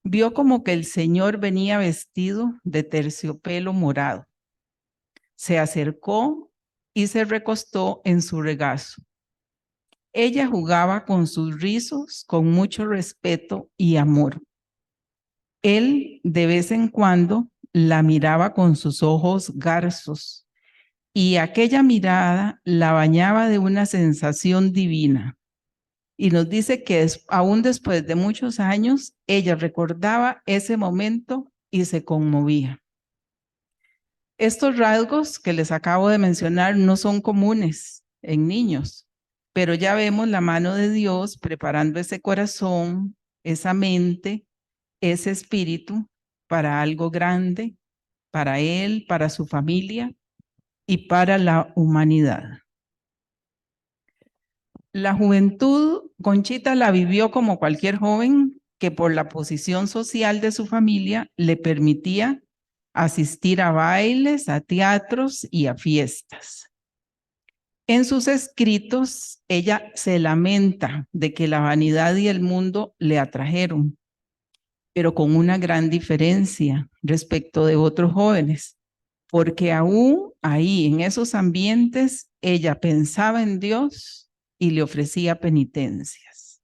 Vio como que el Señor venía vestido de terciopelo morado. Se acercó y se recostó en su regazo. Ella jugaba con sus rizos con mucho respeto y amor. Él de vez en cuando la miraba con sus ojos garzos y aquella mirada la bañaba de una sensación divina. Y nos dice que aún después de muchos años, ella recordaba ese momento y se conmovía. Estos rasgos que les acabo de mencionar no son comunes en niños, pero ya vemos la mano de Dios preparando ese corazón, esa mente, ese espíritu para algo grande, para él, para su familia y para la humanidad. La juventud, Conchita la vivió como cualquier joven que por la posición social de su familia le permitía asistir a bailes, a teatros y a fiestas. En sus escritos, ella se lamenta de que la vanidad y el mundo le atrajeron, pero con una gran diferencia respecto de otros jóvenes, porque aún ahí, en esos ambientes, ella pensaba en Dios y le ofrecía penitencias.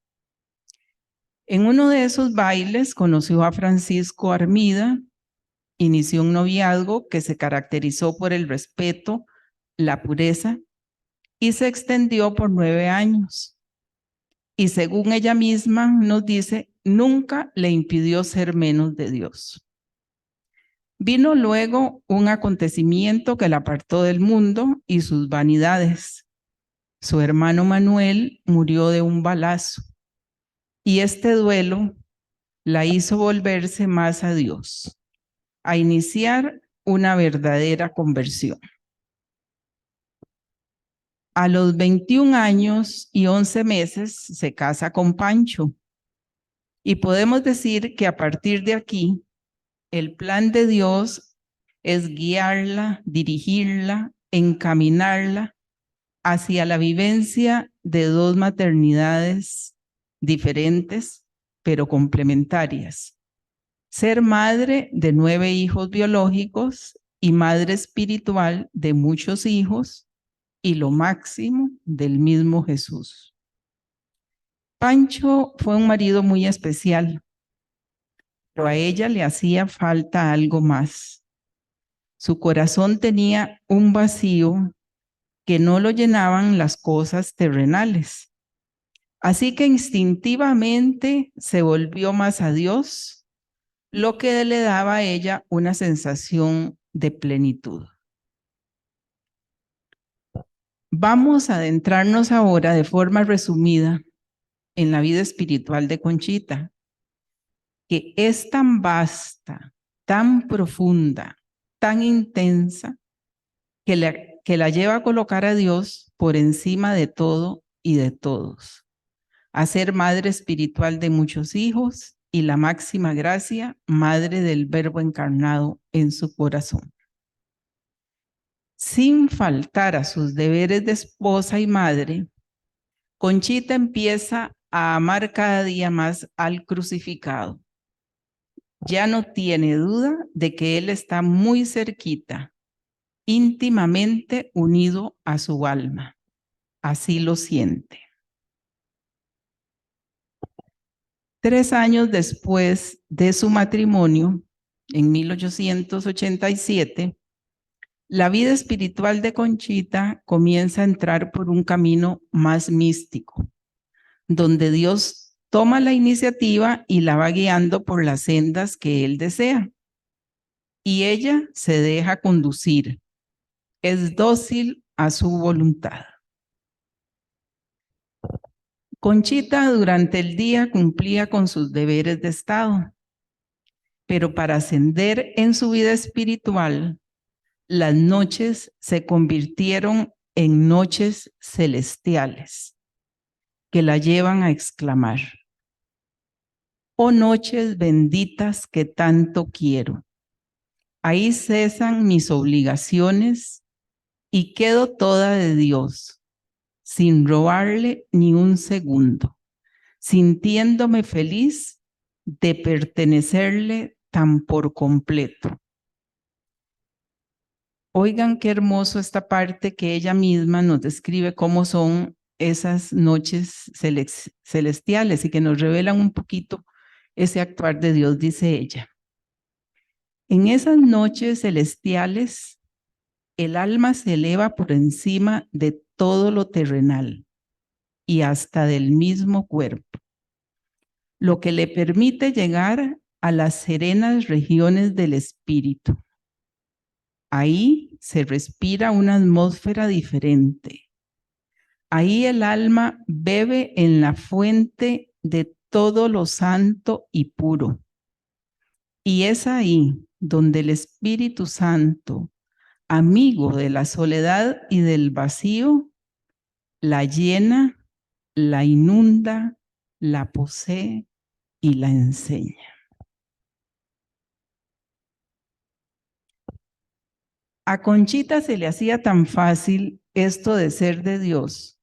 En uno de esos bailes conoció a Francisco Armida, inició un noviazgo que se caracterizó por el respeto, la pureza, y se extendió por 9 años. Y según ella misma nos dice, nunca le impidió ser menos de Dios. Vino luego un acontecimiento que la apartó del mundo y sus vanidades. Su hermano Manuel murió de un balazo y este duelo la hizo volverse más a Dios, a iniciar una verdadera conversión. A los 21 años y 11 meses se casa con Pancho y podemos decir que a partir de aquí el plan de Dios es guiarla, dirigirla, encaminarla hacia la vivencia de 2 maternidades diferentes, pero complementarias. Ser madre de 9 hijos biológicos y madre espiritual de muchos hijos y lo máximo del mismo Jesús. Pancho fue un marido muy especial, pero a ella le hacía falta algo más. Su corazón tenía un vacío que no lo llenaban las cosas terrenales. Así que instintivamente se volvió más a Dios, lo que le daba a ella una sensación de plenitud. Vamos a adentrarnos ahora de forma resumida en la vida espiritual de Conchita, que es tan vasta, tan profunda, tan intensa, que la lleva a colocar a Dios por encima de todo y de todos, a ser madre espiritual de muchos hijos y la máxima gracia, madre del Verbo encarnado en su corazón. Sin faltar a sus deberes de esposa y madre, Conchita empieza a amar cada día más al crucificado. Ya no tiene duda de que Él está muy cerquita, íntimamente unido a su alma. Así lo siente. 3 años después de su matrimonio, en 1887, la vida espiritual de Conchita comienza a entrar por un camino más místico, donde Dios toma la iniciativa y la va guiando por las sendas que Él desea. Y ella se deja conducir, es dócil a su voluntad. Conchita durante el día cumplía con sus deberes de Estado, pero para ascender en su vida espiritual, las noches se convirtieron en noches celestiales que la llevan a exclamar: oh noches benditas que tanto quiero. Ahí cesan mis obligaciones y quedo toda de Dios, sin robarle ni un segundo, sintiéndome feliz de pertenecerle tan por completo. Oigan qué hermoso esta parte que ella misma nos describe cómo son esas noches celestiales y que nos revelan un poquito ese actuar de Dios, dice ella. En esas noches celestiales el alma se eleva por encima de todo lo terrenal y hasta del mismo cuerpo, lo que le permite llegar a las serenas regiones del espíritu. Ahí se respira una atmósfera diferente. Ahí el alma bebe en la fuente de todo lo santo y puro. Y es ahí donde el Espíritu Santo, amigo de la soledad y del vacío, la llena, la inunda, la posee y la enseña. A Conchita se le hacía tan fácil esto de ser de Dios,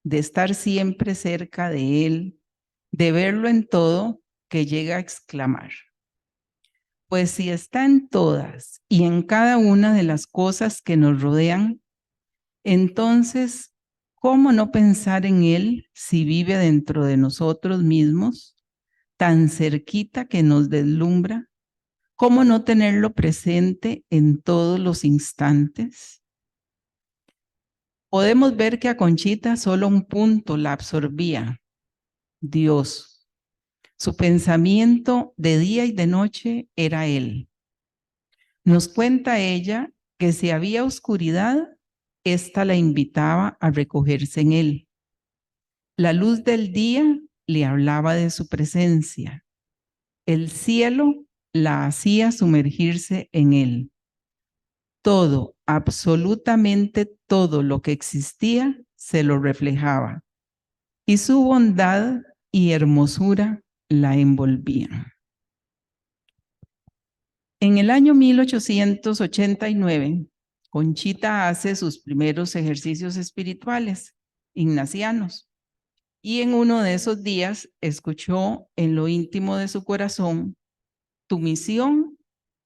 de estar siempre cerca de Él, de verlo en todo, que llega a exclamar: pues si está en todas y en cada una de las cosas que nos rodean, entonces, ¿cómo no pensar en Él si vive dentro de nosotros mismos, tan cerquita que nos deslumbra? ¿Cómo no tenerlo presente en todos los instantes? Podemos ver que a Conchita solo un punto la absorbía: Dios. Su pensamiento de día y de noche era Él. Nos cuenta ella que si había oscuridad, ésta la invitaba a recogerse en Él. La luz del día le hablaba de su presencia. El cielo la hacía sumergirse en Él. Todo, absolutamente todo lo que existía se lo reflejaba, y su bondad y hermosura la envolvían. En el año 1889, Conchita hace sus primeros ejercicios espirituales ignacianos, y en uno de esos días escuchó en lo íntimo de su corazón: tu misión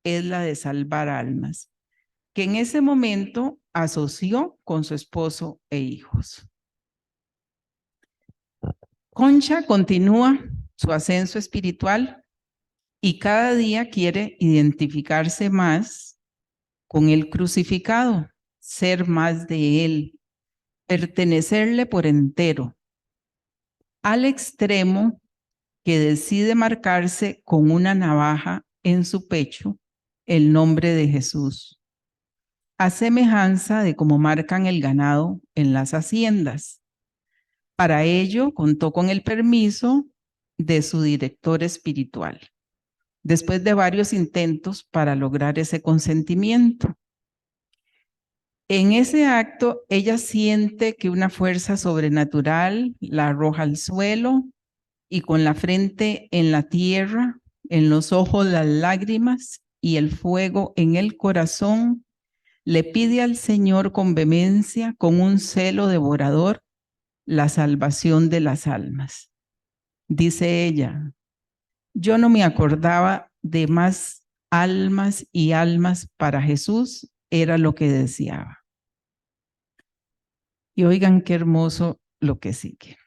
es la de salvar almas, que en ese momento asoció con su esposo e hijos. Concha continúa su ascenso espiritual y cada día quiere identificarse más con el crucificado, ser más de Él, pertenecerle por entero, al extremo que decide marcarse con una navaja en su pecho el nombre de Jesús, a semejanza de cómo marcan el ganado en las haciendas. Para ello contó con el permiso de su director espiritual, después de varios intentos para lograr ese consentimiento. En ese acto, ella siente que una fuerza sobrenatural la arroja al suelo y con la frente en la tierra, en los ojos las lágrimas y el fuego en el corazón, le pide al Señor con vehemencia, con un celo devorador, la salvación de las almas. Dice ella: yo no me acordaba de más almas y almas para Jesús, era lo que deseaba. Y oigan qué hermoso lo que sigue.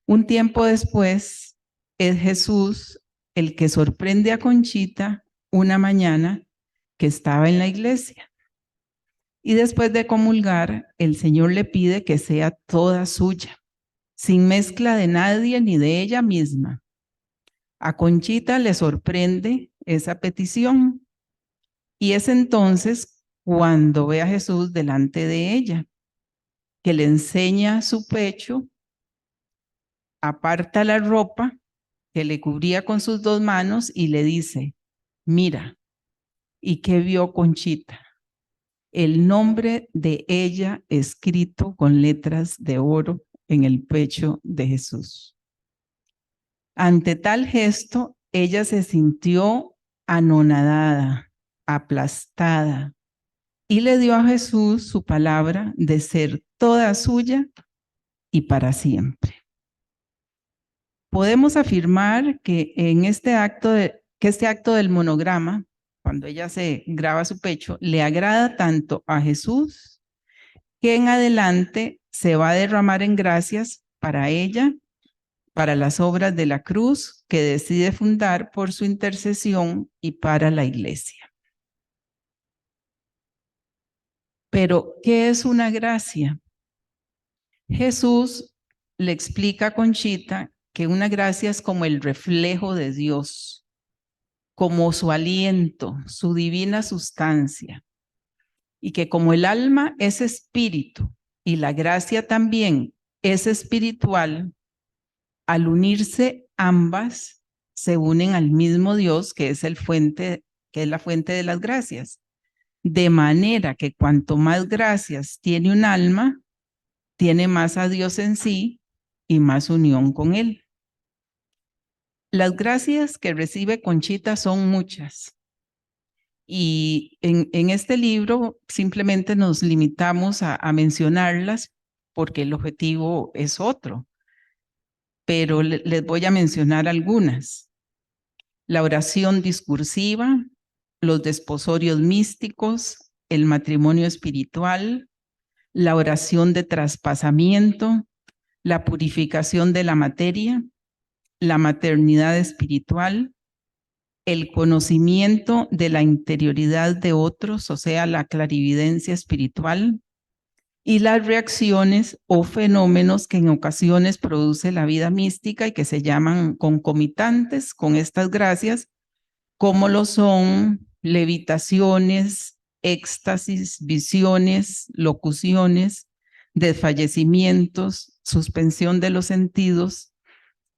Un tiempo después, es Jesús el que sorprende a Conchita una mañana que estaba en la iglesia. Y después de comulgar, el Señor le pide que sea toda suya, sin mezcla de nadie ni de ella misma. A Conchita le sorprende esa petición y es entonces cuando ve a Jesús delante de ella, que le enseña su pecho, aparta la ropa que le cubría con sus dos manos y le dice: mira. ¿Y qué vio Conchita? El nombre de ella escrito con letras de oro en el pecho de Jesús. Ante tal gesto, ella se sintió anonadada, aplastada, y le dio a Jesús su palabra de ser toda suya y para siempre. Podemos afirmar que en este acto del monograma, cuando ella se graba su pecho, le agrada tanto a Jesús que en adelante se va a derramar en gracias para ella, para las obras de la cruz que decide fundar por su intercesión y para la iglesia. Pero, ¿qué es una gracia? Jesús le explica a Conchita que una gracia es como el reflejo de Dios, como su aliento, su divina sustancia, y que como el alma es espíritu y la gracia también es espiritual, al unirse ambas se unen al mismo Dios que es la fuente de las gracias. De manera que cuanto más gracias tiene un alma, tiene más a Dios en sí y más unión con Él. Las gracias que recibe Conchita son muchas. Y en este libro simplemente nos limitamos a mencionarlas porque el objetivo es otro. Pero les voy a mencionar algunas. La oración discursiva, los desposorios místicos, el matrimonio espiritual, la oración de traspasamiento, la purificación de la materia, la maternidad espiritual, el conocimiento de la interioridad de otros, o sea, la clarividencia espiritual, y las reacciones o fenómenos que en ocasiones produce la vida mística y que se llaman concomitantes con estas gracias, como lo son levitaciones, éxtasis, visiones, locuciones, desfallecimientos, suspensión de los sentidos,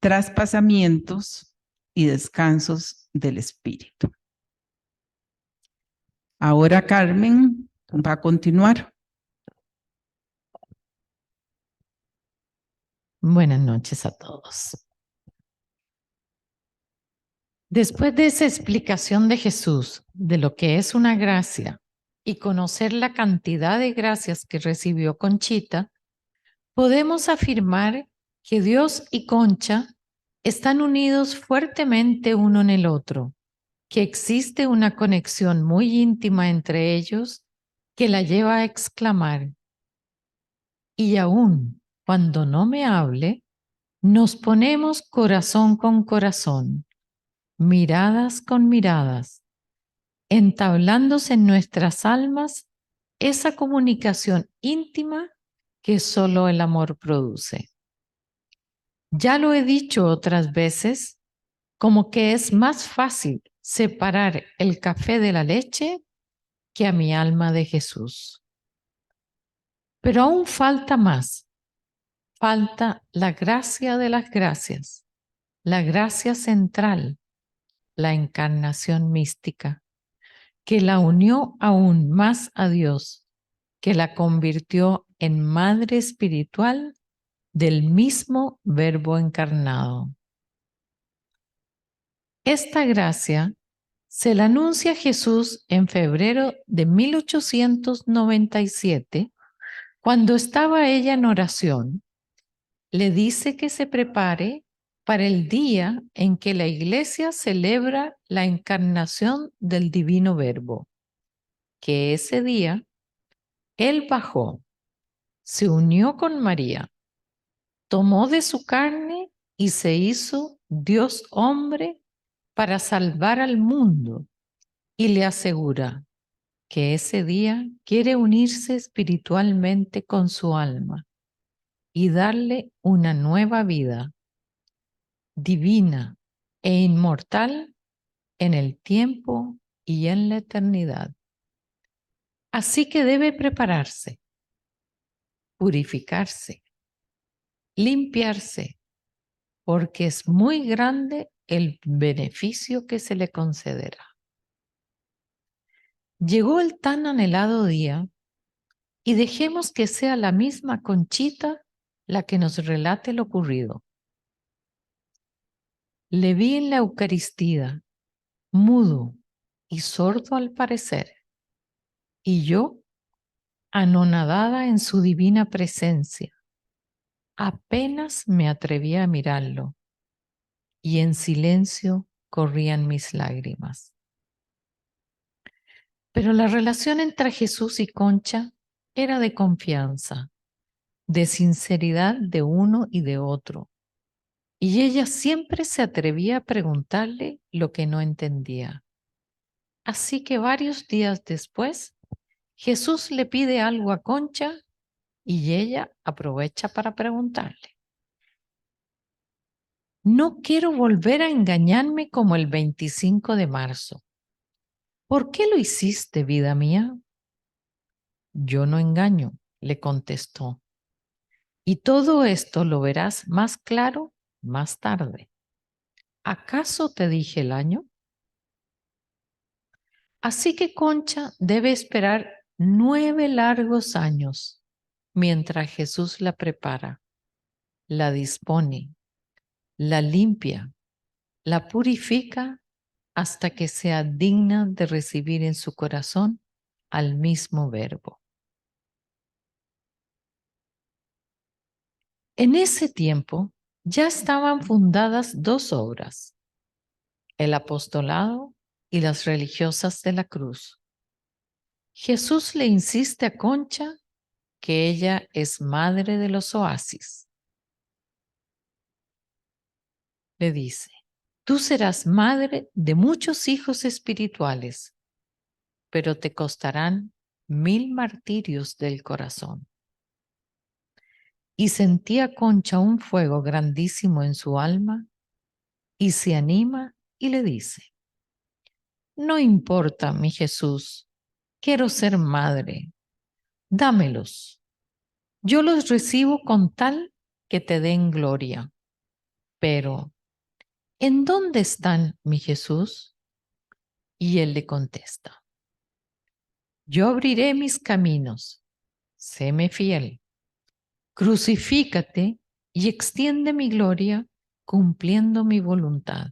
traspasamientos y descansos del espíritu. Ahora Carmen va a continuar. Buenas noches a todos. Después de esa explicación de Jesús de lo que es una gracia y conocer la cantidad de gracias que recibió Conchita, podemos afirmar que Dios y Concha están unidos fuertemente uno en el otro, que existe una conexión muy íntima entre ellos que la lleva a exclamar: y aún cuando no me hable, nos ponemos corazón con corazón, miradas con miradas, entablándose en nuestras almas esa comunicación íntima que solo el amor produce. Ya lo he dicho otras veces, como que es más fácil separar el café de la leche que a mi alma de Jesús. Pero aún falta más. Falta la gracia de las gracias, la gracia central, la encarnación mística, que la unió aún más a Dios, que la convirtió en madre espiritual del mismo Verbo encarnado. Esta gracia se la anuncia Jesús en febrero de 1897, cuando estaba ella en oración. Le dice que se prepare para el día en que la Iglesia celebra la encarnación del Divino Verbo, que ese día Él bajó, se unió con María, tomó de su carne y se hizo Dios hombre para salvar al mundo, y le asegura que ese día quiere unirse espiritualmente con su alma y darle una nueva vida divina e inmortal en el tiempo y en la eternidad. Así que debe prepararse, purificarse, limpiarse, porque es muy grande el beneficio que se le concederá. Llegó el tan anhelado día y dejemos que sea la misma Conchita la que nos relate lo ocurrido. Le vi en la Eucaristía, mudo y sordo al parecer, y yo, anonadada en su divina presencia, apenas me atreví a mirarlo, y en silencio corrían mis lágrimas. Pero la relación entre Jesús y Concha era de confianza, de sinceridad de uno y de otro, y ella siempre se atrevía a preguntarle lo que no entendía. Así que varios días después, Jesús le pide algo a Concha y ella aprovecha para preguntarle. No quiero volver a engañarme como el 25 de marzo. ¿Por qué lo hiciste, vida mía? Yo no engaño, le contestó. Y todo esto lo verás más claro más tarde. ¿Acaso te dije el año? Así que Concha debe esperar 9 largos años mientras Jesús la prepara, la dispone, la limpia, la purifica hasta que sea digna de recibir en su corazón al mismo Verbo. En ese tiempo ya estaban fundadas 2 obras, el apostolado y las religiosas de la cruz. Jesús le insiste a Concha que ella es madre de los oasis. Le dice, tú serás madre de muchos hijos espirituales, pero te costarán 1000 martirios del corazón. Y sentía Concha un fuego grandísimo en su alma y se anima y le dice, no importa, mi Jesús, quiero ser madre, dámelos. Yo los recibo con tal que te den gloria. Pero, ¿en dónde están, mi Jesús? Y él le contesta, yo abriré mis caminos, séme fiel, crucifícate y extiende mi gloria cumpliendo mi voluntad.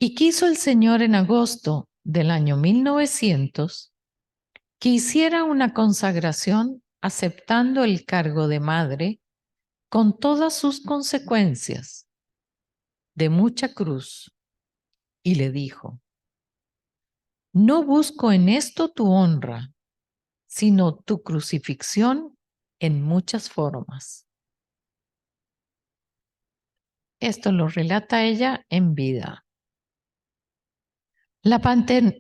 Y quiso el Señor en agosto del año 1900 que hiciera una consagración aceptando el cargo de madre con todas sus consecuencias de mucha cruz. Y le dijo, no busco en esto tu honra, sino tu crucifixión en muchas formas. Esto lo relata ella en vida. La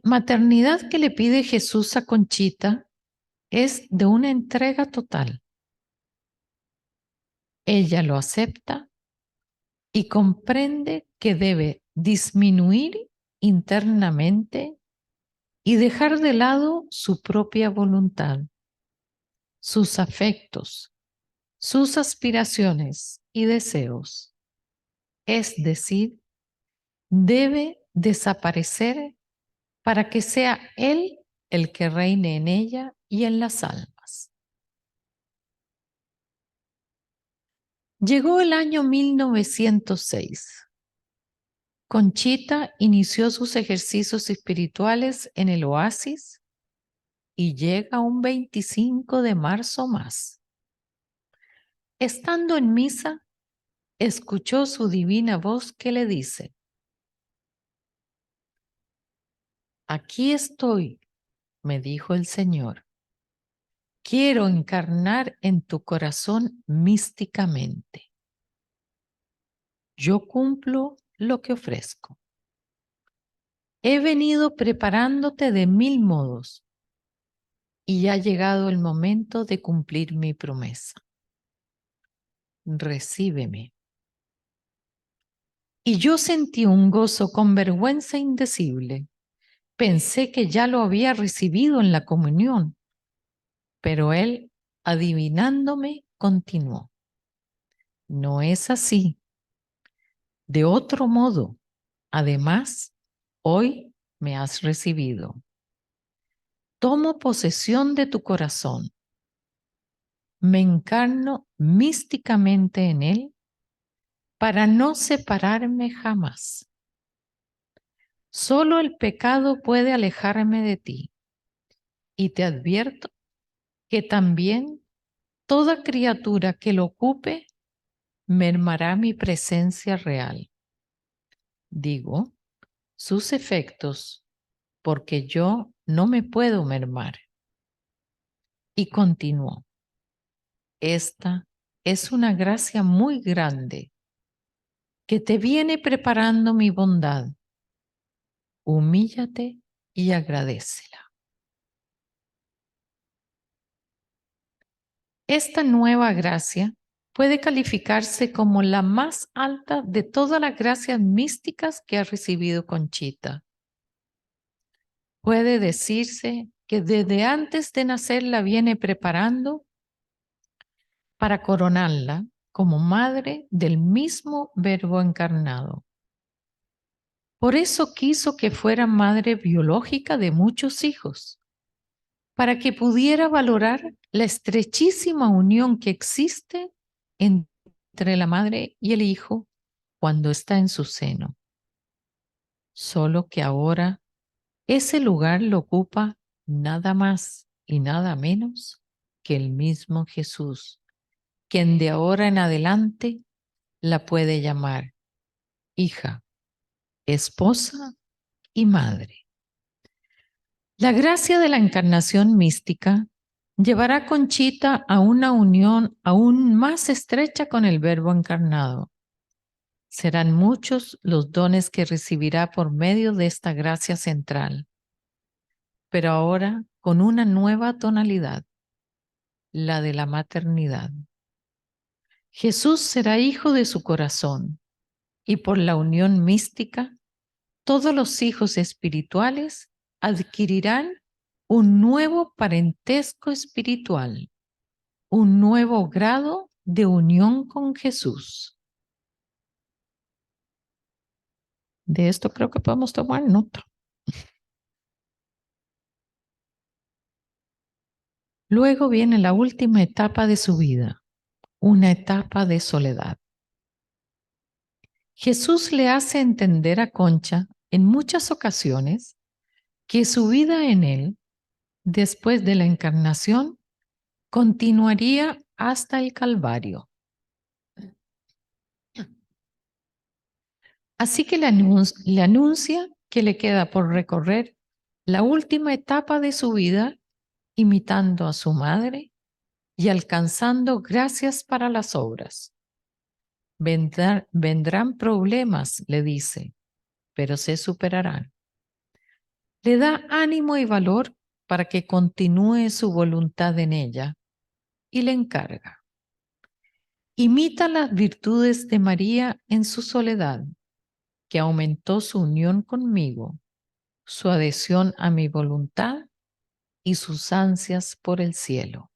maternidad que le pide Jesús a Conchita es de una entrega total. Ella lo acepta y comprende que debe disminuir internamente y dejar de lado su propia voluntad, sus afectos, sus aspiraciones y deseos. Es decir, debe desaparecer para que sea Él el que reine en ella y en las almas. Llegó el año 1906. Conchita inició sus ejercicios espirituales en el oasis y llega un 25 de marzo más. Estando en misa, escuchó su divina voz que le dice, aquí estoy, me dijo el Señor. Quiero encarnar en tu corazón místicamente. Yo cumplo lo que ofrezco. He venido preparándote de 1000 modos y ha llegado el momento de cumplir mi promesa. Recíbeme. Y yo sentí un gozo con vergüenza indecible. Pensé que ya lo había recibido en la comunión, pero él, adivinándome, continuó. No es así. De otro modo, además, hoy me has recibido. Tomo posesión de tu corazón. Me encarno místicamente en él para no separarme jamás. Solo el pecado puede alejarme de ti. Y te advierto que también toda criatura que lo ocupe mermará mi presencia real. Digo, sus efectos, porque yo no me puedo mermar. Y continuó, esta es una gracia muy grande que te viene preparando mi bondad. humíllate y agradécela. Esta nueva gracia puede calificarse como la más alta de todas las gracias místicas que ha recibido Conchita. Puede decirse que desde antes de nacer la viene preparando para coronarla como madre del mismo Verbo encarnado. Por eso quiso que fuera madre biológica de muchos hijos, para que pudiera valorar la estrechísima unión que existe entre la madre y el hijo cuando está en su seno. Solo que ahora ese lugar lo ocupa nada más y nada menos que el mismo Jesús, quien de ahora en adelante la puede llamar hija, esposa y madre. La gracia de la encarnación mística llevará a Conchita a una unión aún más estrecha con el Verbo encarnado. Serán muchos los dones que recibirá por medio de esta gracia central, pero ahora con una nueva tonalidad, la de la maternidad. Jesús será hijo de su corazón y por la unión mística, todos los hijos espirituales adquirirán un nuevo parentesco espiritual, un nuevo grado de unión con Jesús. De esto creo que podemos tomar nota. Luego viene la última etapa de su vida, una etapa de soledad. Jesús le hace entender a Concha en muchas ocasiones que su vida en él, después de la encarnación, continuaría hasta el Calvario. Así que le anuncia que le queda por recorrer la última etapa de su vida imitando a su madre y alcanzando gracias para las obras. Vendrán problemas, le dice, pero se superarán. Le da ánimo y valor para que continúe su voluntad en ella y le encarga. Imita las virtudes de María en su soledad, que aumentó su unión conmigo, su adhesión a mi voluntad y sus ansias por el cielo.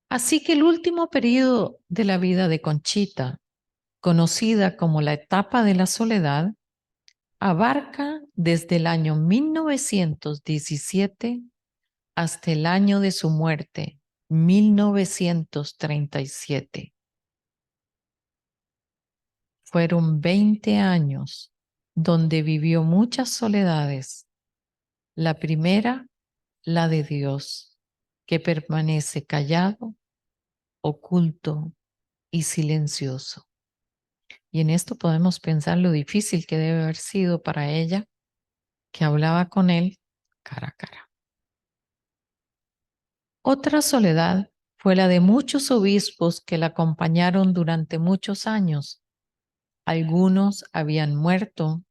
Así que el último periodo de la vida de Conchita, conocida como la etapa de la soledad, abarca desde el año 1917 hasta el año de su muerte, 1937. Fueron 20 años donde vivió muchas soledades. La primera, la de Dios, que permanece callado, oculto y silencioso. Y en esto podemos pensar lo difícil que debe haber sido para ella, que hablaba con él cara a cara. Otra soledad fue la de muchos obispos que la acompañaron durante muchos años. Algunos habían muerto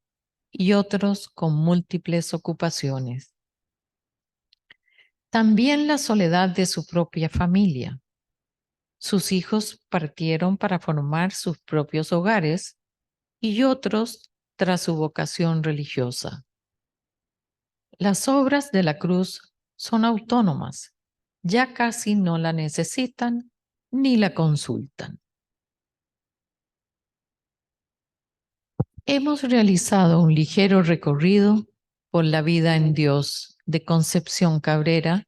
y otros con múltiples ocupaciones. También la soledad de su propia familia. Sus hijos partieron para formar sus propios hogares y otros tras su vocación religiosa. Las obras de la cruz son autónomas, ya casi no la necesitan ni la consultan. Hemos realizado un ligero recorrido por la vida en Dios de Concepción Cabrera,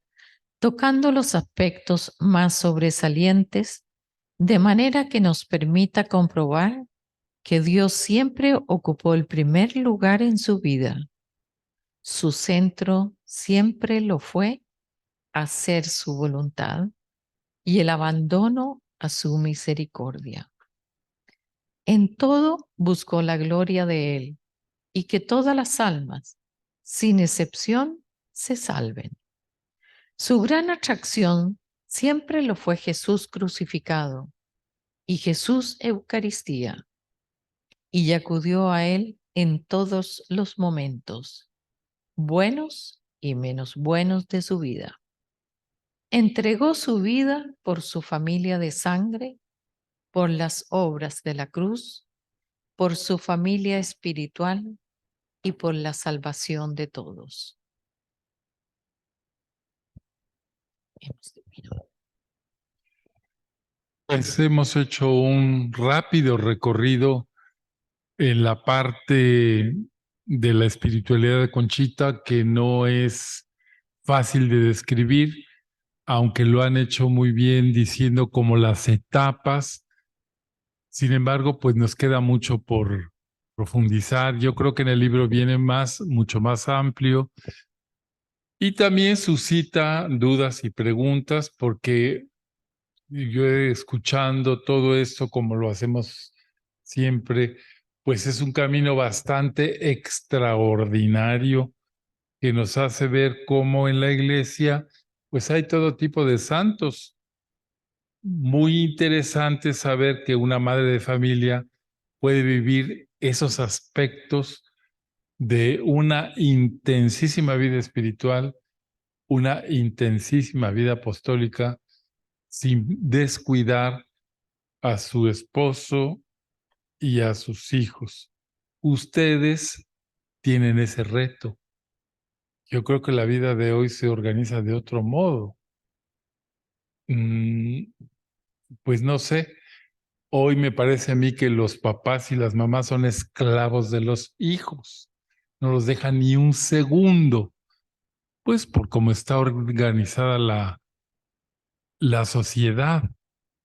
tocando los aspectos más sobresalientes, de manera que nos permita comprobar que Dios siempre ocupó el primer lugar en su vida. Su centro siempre lo fue hacer su voluntad y el abandono a su misericordia. En todo buscó la gloria de Él y que todas las almas, sin excepción, se salven. Su gran atracción siempre lo fue Jesús crucificado y Jesús Eucaristía, y acudió a Él en todos los momentos, buenos y menos buenos de su vida. Entregó su vida por su familia de sangre, por las obras de la cruz, por su familia espiritual y por la salvación de todos. Hemos terminado. Pues hemos hecho un rápido recorrido en la parte de la espiritualidad de Conchita que no es fácil de describir, aunque lo han hecho muy bien diciendo como las etapas. Sin embargo, pues nos queda mucho por profundizar. Yo creo que en el libro viene mucho más amplio y también suscita dudas y preguntas porque yo escuchando todo esto como lo hacemos siempre, pues es un camino bastante extraordinario que nos hace ver cómo en la iglesia pues hay todo tipo de santos. Muy interesante saber que una madre de familia puede vivir esos aspectos de una intensísima vida espiritual, una intensísima vida apostólica, sin descuidar a su esposo y a sus hijos. Ustedes tienen ese reto. Yo creo que la vida de hoy se organiza de otro modo. Pues no sé, hoy me parece a mí que los papás y las mamás son esclavos de los hijos. No los dejan ni un segundo, pues por cómo está organizada la sociedad,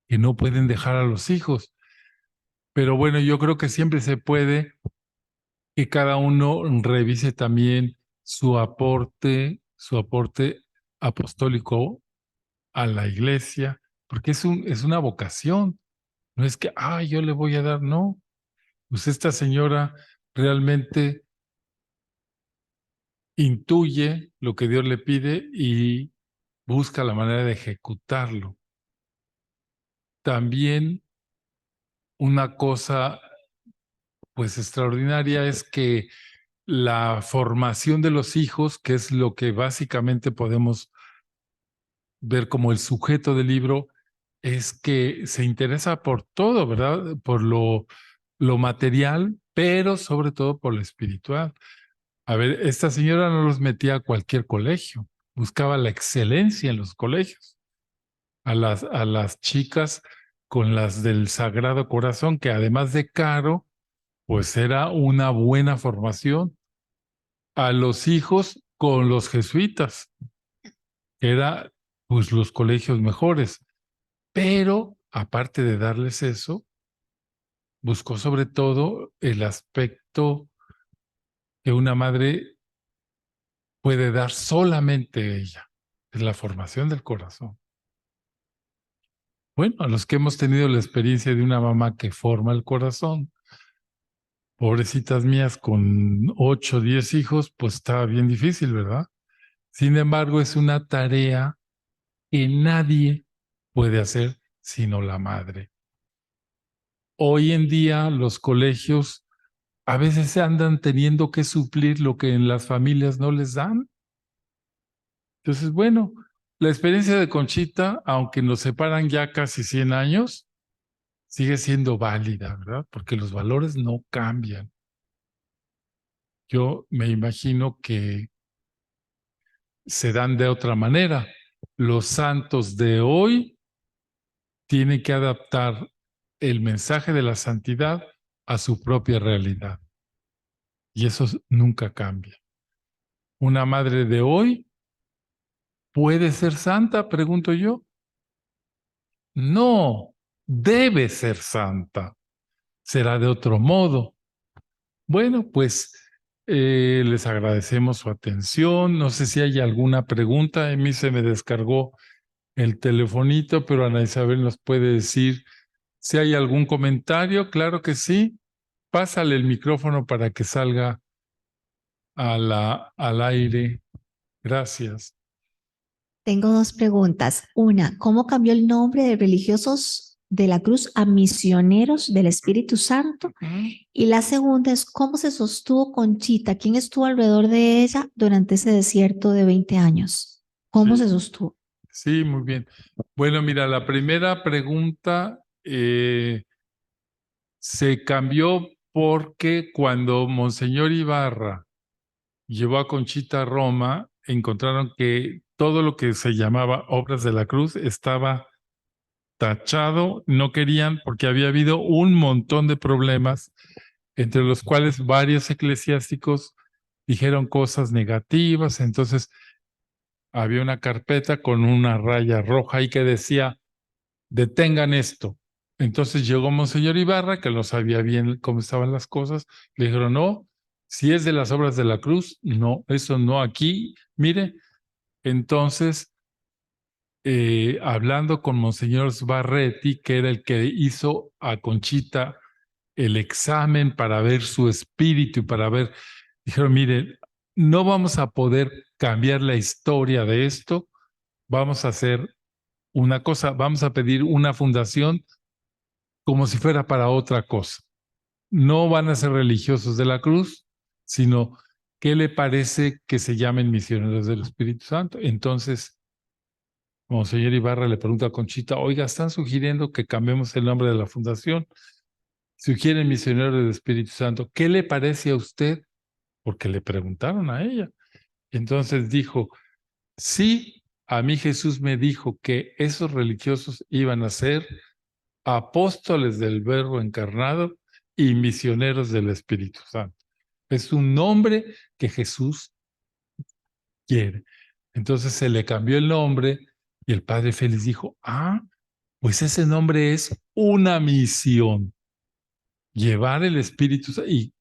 que no pueden dejar a los hijos. Pero bueno, yo creo que siempre se puede que cada uno revise también su aporte apostólico a la iglesia, porque es una vocación. No es que, yo le voy a dar, no. Pues esta señora realmente intuye lo que Dios le pide y busca la manera de ejecutarlo. También una cosa pues extraordinaria es que la formación de los hijos, que es lo que básicamente podemos ver como el sujeto del libro, es que se interesa por todo, ¿verdad? Por lo material, pero sobre todo por lo espiritual. A ver, esta señora no los metía a cualquier colegio, buscaba la excelencia en los colegios. A las chicas con las del Sagrado Corazón, que además de caro, pues era una buena formación. A los hijos con los jesuitas, que era pues los colegios mejores. Pero aparte de darles eso, buscó sobre todo el aspecto que una madre puede dar solamente ella, es la formación del corazón. Bueno, a los que hemos tenido la experiencia de una mamá que forma el corazón, pobrecitas mías con 8 o 10 hijos, pues estaba bien difícil, ¿verdad? Sin embargo, es una tarea que nadie puede hacer sino la madre. Hoy en día los colegios a veces se andan teniendo que suplir lo que en las familias no les dan. Entonces, bueno, la experiencia de Conchita, aunque nos separan ya casi 100 años, sigue siendo válida, ¿verdad? Porque los valores no cambian. Yo me imagino que se dan de otra manera. Los santos de hoy tienen que adaptar el mensaje de la santidad a su propia realidad. Y eso nunca cambia. ¿Una madre de hoy puede ser santa? Pregunto yo. No, debe ser santa. Será de otro modo. Bueno, pues les agradecemos su atención. No sé si hay alguna pregunta. A mí se me descargó el telefonito, pero Ana Isabel nos puede decir si hay algún comentario. Claro que sí. Pásale el micrófono para que salga al aire. Gracias. Tengo dos preguntas. Una, ¿cómo cambió el nombre de religiosos de la cruz a misioneros del Espíritu Santo. Y la segunda es cómo se sostuvo Conchita, quién estuvo alrededor de ella durante ese desierto de 20 años. ¿Cómo Sí. se sostuvo? Sí, muy bien. Bueno, mira, la primera pregunta se cambió porque cuando Monseñor Ibarra llevó a Conchita a Roma, encontraron que todo lo que se llamaba Obras de la Cruz estaba tachado, no querían porque había habido un montón de problemas, entre los cuales varios eclesiásticos dijeron cosas negativas, entonces había una carpeta con una raya roja ahí que decía, detengan esto. Entonces llegó Monseñor Ibarra, que no sabía bien cómo estaban las cosas, le dijeron, no, si es de las Obras de la Cruz, no, eso no aquí, mire. Entonces, hablando con Monseñor Sbarretti, que era el que hizo a Conchita el examen para ver su espíritu y para ver, dijeron, mire, no vamos a poder cambiar la historia de esto, vamos a hacer una cosa, vamos a pedir una fundación como si fuera para otra cosa. No van a ser religiosos de la cruz, sino ¿qué le parece que se llamen misioneros del Espíritu Santo? Entonces, Monseñor Ibarra le pregunta a Conchita, oiga, ¿están sugiriendo que cambiemos el nombre de la fundación? Sugieren misioneros del Espíritu Santo. ¿Qué le parece a usted? Porque le preguntaron a ella. Entonces dijo, sí, a mí Jesús me dijo que esos religiosos iban a ser apóstoles del Verbo encarnado y misioneros del Espíritu Santo. Es un nombre que Jesús quiere. Entonces se le cambió el nombre y el padre Félix dijo, pues ese nombre es una misión. Llevar el Espíritu Santo. Y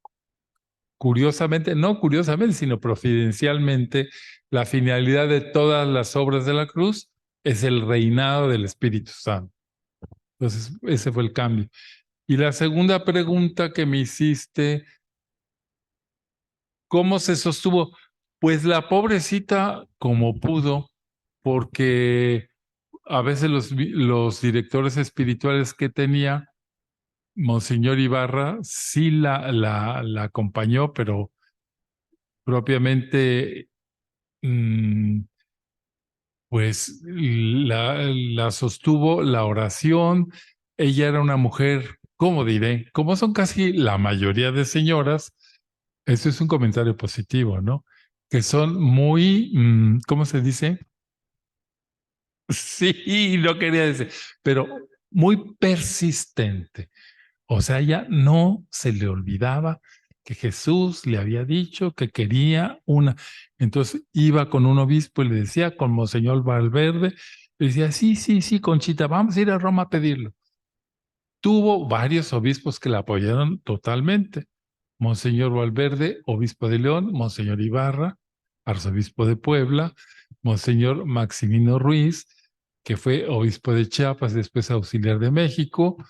curiosamente, no curiosamente, sino providencialmente, la finalidad de todas las obras de la cruz es el reinado del Espíritu Santo. Entonces, ese fue el cambio. Y la segunda pregunta que me hiciste, ¿cómo se sostuvo? Pues la pobrecita como pudo, porque a veces los directores espirituales que tenía, Monseñor Ibarra, sí la acompañó, pero propiamente, pues la sostuvo la oración. Ella era una mujer, ¿cómo diré? Como son casi la mayoría de señoras, eso es un comentario positivo, ¿no? Que son muy, ¿cómo se dice? Sí, no quería decir, pero muy persistente. O sea, ella no se le olvidaba que Jesús le había dicho que quería una. Entonces iba con un obispo y le decía, con Monseñor Valverde, le decía, sí, sí, sí, Conchita, vamos a ir a Roma a pedirlo. Tuvo varios obispos que la apoyaron totalmente. Monseñor Valverde, obispo de León, Monseñor Ibarra, arzobispo de Puebla, Monseñor Maximino Ruiz, que fue obispo de Chiapas, después auxiliar de México,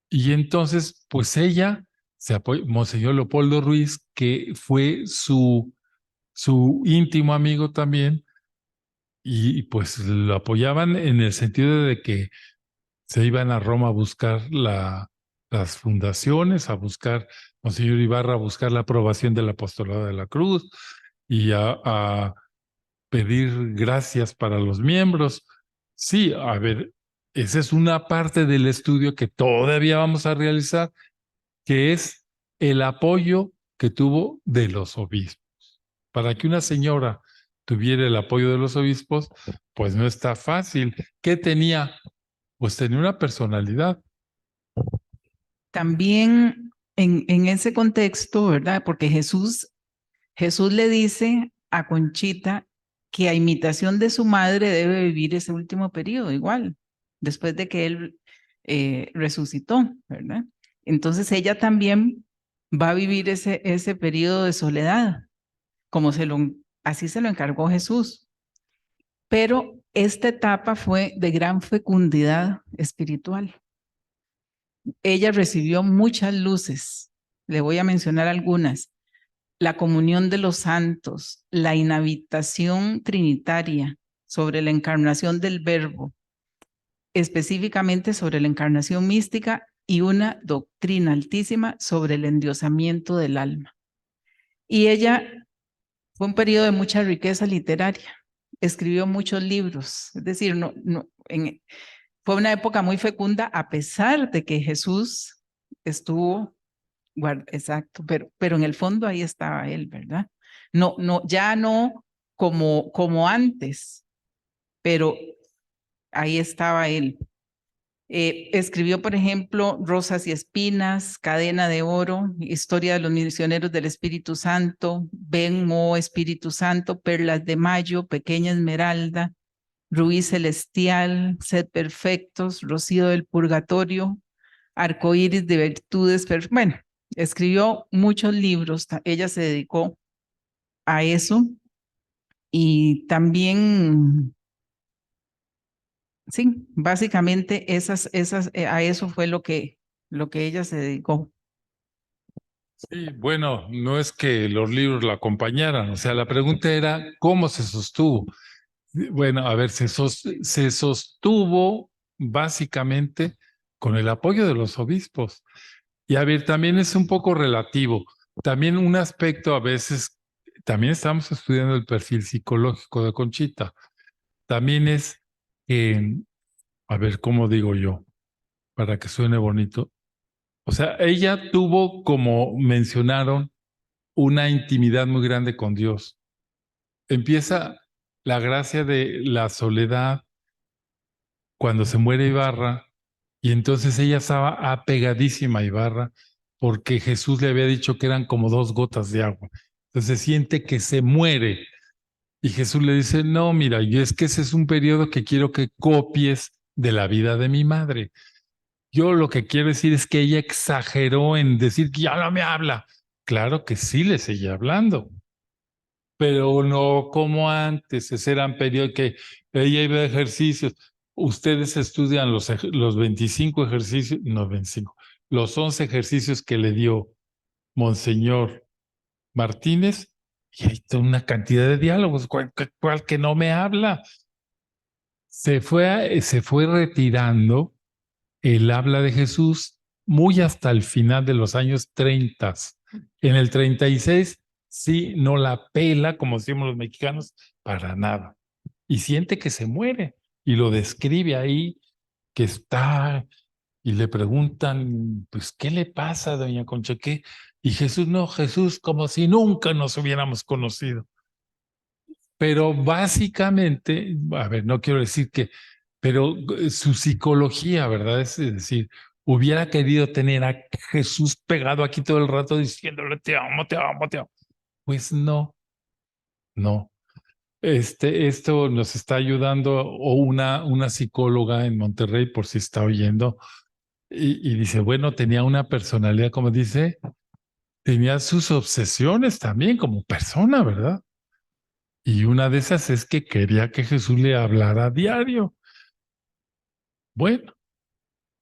y entonces, pues ella se apoyó, Monseñor Leopoldo Ruiz, que fue su íntimo amigo también, y pues lo apoyaban en el sentido de que se iban a Roma a buscar las fundaciones, a buscar, Monseñor Ibarra, a buscar la aprobación del apostolado de la cruz y a pedir gracias para los miembros. Sí, a ver, esa es una parte del estudio que todavía vamos a realizar, que es el apoyo que tuvo de los obispos. Para que una señora tuviera el apoyo de los obispos, pues no está fácil. ¿Qué tenía? Pues tenía una personalidad. También en ese contexto, ¿verdad? Porque Jesús le dice a Conchita que a imitación de su madre debe vivir ese último periodo igual, después de que él resucitó, ¿verdad? Entonces ella también va a vivir ese periodo de soledad, como así se lo encargó Jesús. Pero esta etapa fue de gran fecundidad espiritual. Ella recibió muchas luces, le voy a mencionar algunas: la comunión de los santos, la inhabitación trinitaria sobre la encarnación del Verbo, específicamente sobre la encarnación mística y una doctrina altísima sobre el endiosamiento del alma. Y ella fue un periodo de mucha riqueza literaria. Escribió muchos libros, es decir, fue una época muy fecunda a pesar de que Jesús estuvo, exacto, pero en el fondo ahí estaba él, ¿verdad? No, ya no como antes, pero ahí estaba él. Escribió, por ejemplo, Rosas y Espinas, Cadena de Oro, Historia de los Misioneros del Espíritu Santo, Ven, oh Espíritu Santo, Perlas de Mayo, Pequeña Esmeralda, Rubí Celestial, Sed Perfectos, Rocío del Purgatorio, Arcoíris de Virtudes. Bueno, escribió muchos libros, ella se dedicó a eso y también, sí, básicamente a eso fue lo que ella se dedicó. Sí, bueno, no es que los libros la acompañaran, o sea, la pregunta era cómo se sostuvo. Bueno, a ver, se sostuvo básicamente con el apoyo de los obispos. Y a ver, también es un poco relativo. También un aspecto a veces, también estamos estudiando el perfil psicológico de Conchita. También es que, a ver, ¿cómo digo yo? Para que suene bonito. O sea, ella tuvo, como mencionaron, una intimidad muy grande con Dios. Empieza la gracia de la soledad cuando se muere Ibarra, y entonces ella estaba apegadísima a Ibarra porque Jesús le había dicho que eran como dos gotas de agua. Entonces siente que se muere y Jesús le dice, no, mira, yo es que ese es un periodo que quiero que copies de la vida de mi madre. Yo lo que quiero decir es que ella exageró en decir que ya no me habla. Claro que sí le seguía hablando, pero no como antes. Ese eran periodos que ella iba a ejercicios. Ustedes estudian los 25 ejercicios, no 25, los 11 ejercicios que le dio Monseñor Martínez, y hay toda una cantidad de diálogos, cual que no me habla. Se fue retirando el habla de Jesús muy hasta el final de los años 30. En el 36, sí, no la pela, como decimos los mexicanos, para nada. Y siente que se muere. Y lo describe ahí, que está, y le preguntan, pues, ¿qué le pasa, doña Concha? ¿Qué? Y Jesús, no, Jesús, como si nunca nos hubiéramos conocido. Pero básicamente, a ver, no quiero decir que, pero su psicología, ¿verdad? Es decir, hubiera querido tener a Jesús pegado aquí todo el rato diciéndole, te amo, te amo, te amo. Pues no, no. Esto nos está ayudando o una psicóloga en Monterrey, por si está oyendo, y dice, bueno, tenía una personalidad, como dice, tenía sus obsesiones también como persona, ¿verdad? Y una de esas es que quería que Jesús le hablara a diario. Bueno,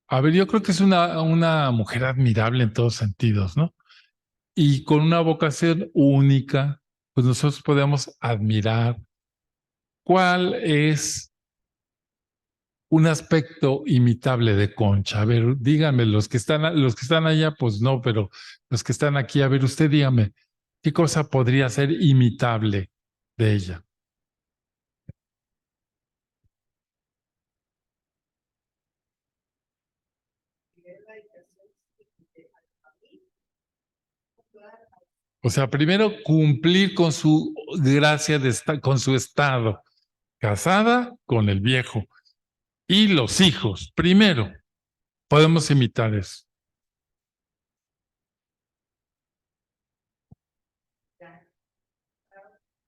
a ver, yo creo que es una mujer admirable en todos sentidos, ¿no? Y con una vocación única, pues nosotros podemos admirar cuál es un aspecto imitable de Concha. A ver, díganme, los que están allá, pues no, pero los que están aquí, a ver, usted dígame, ¿qué cosa podría ser imitable de ella? O sea, primero cumplir con su gracia con su estado, casada con el viejo y los hijos. Primero, podemos imitar eso.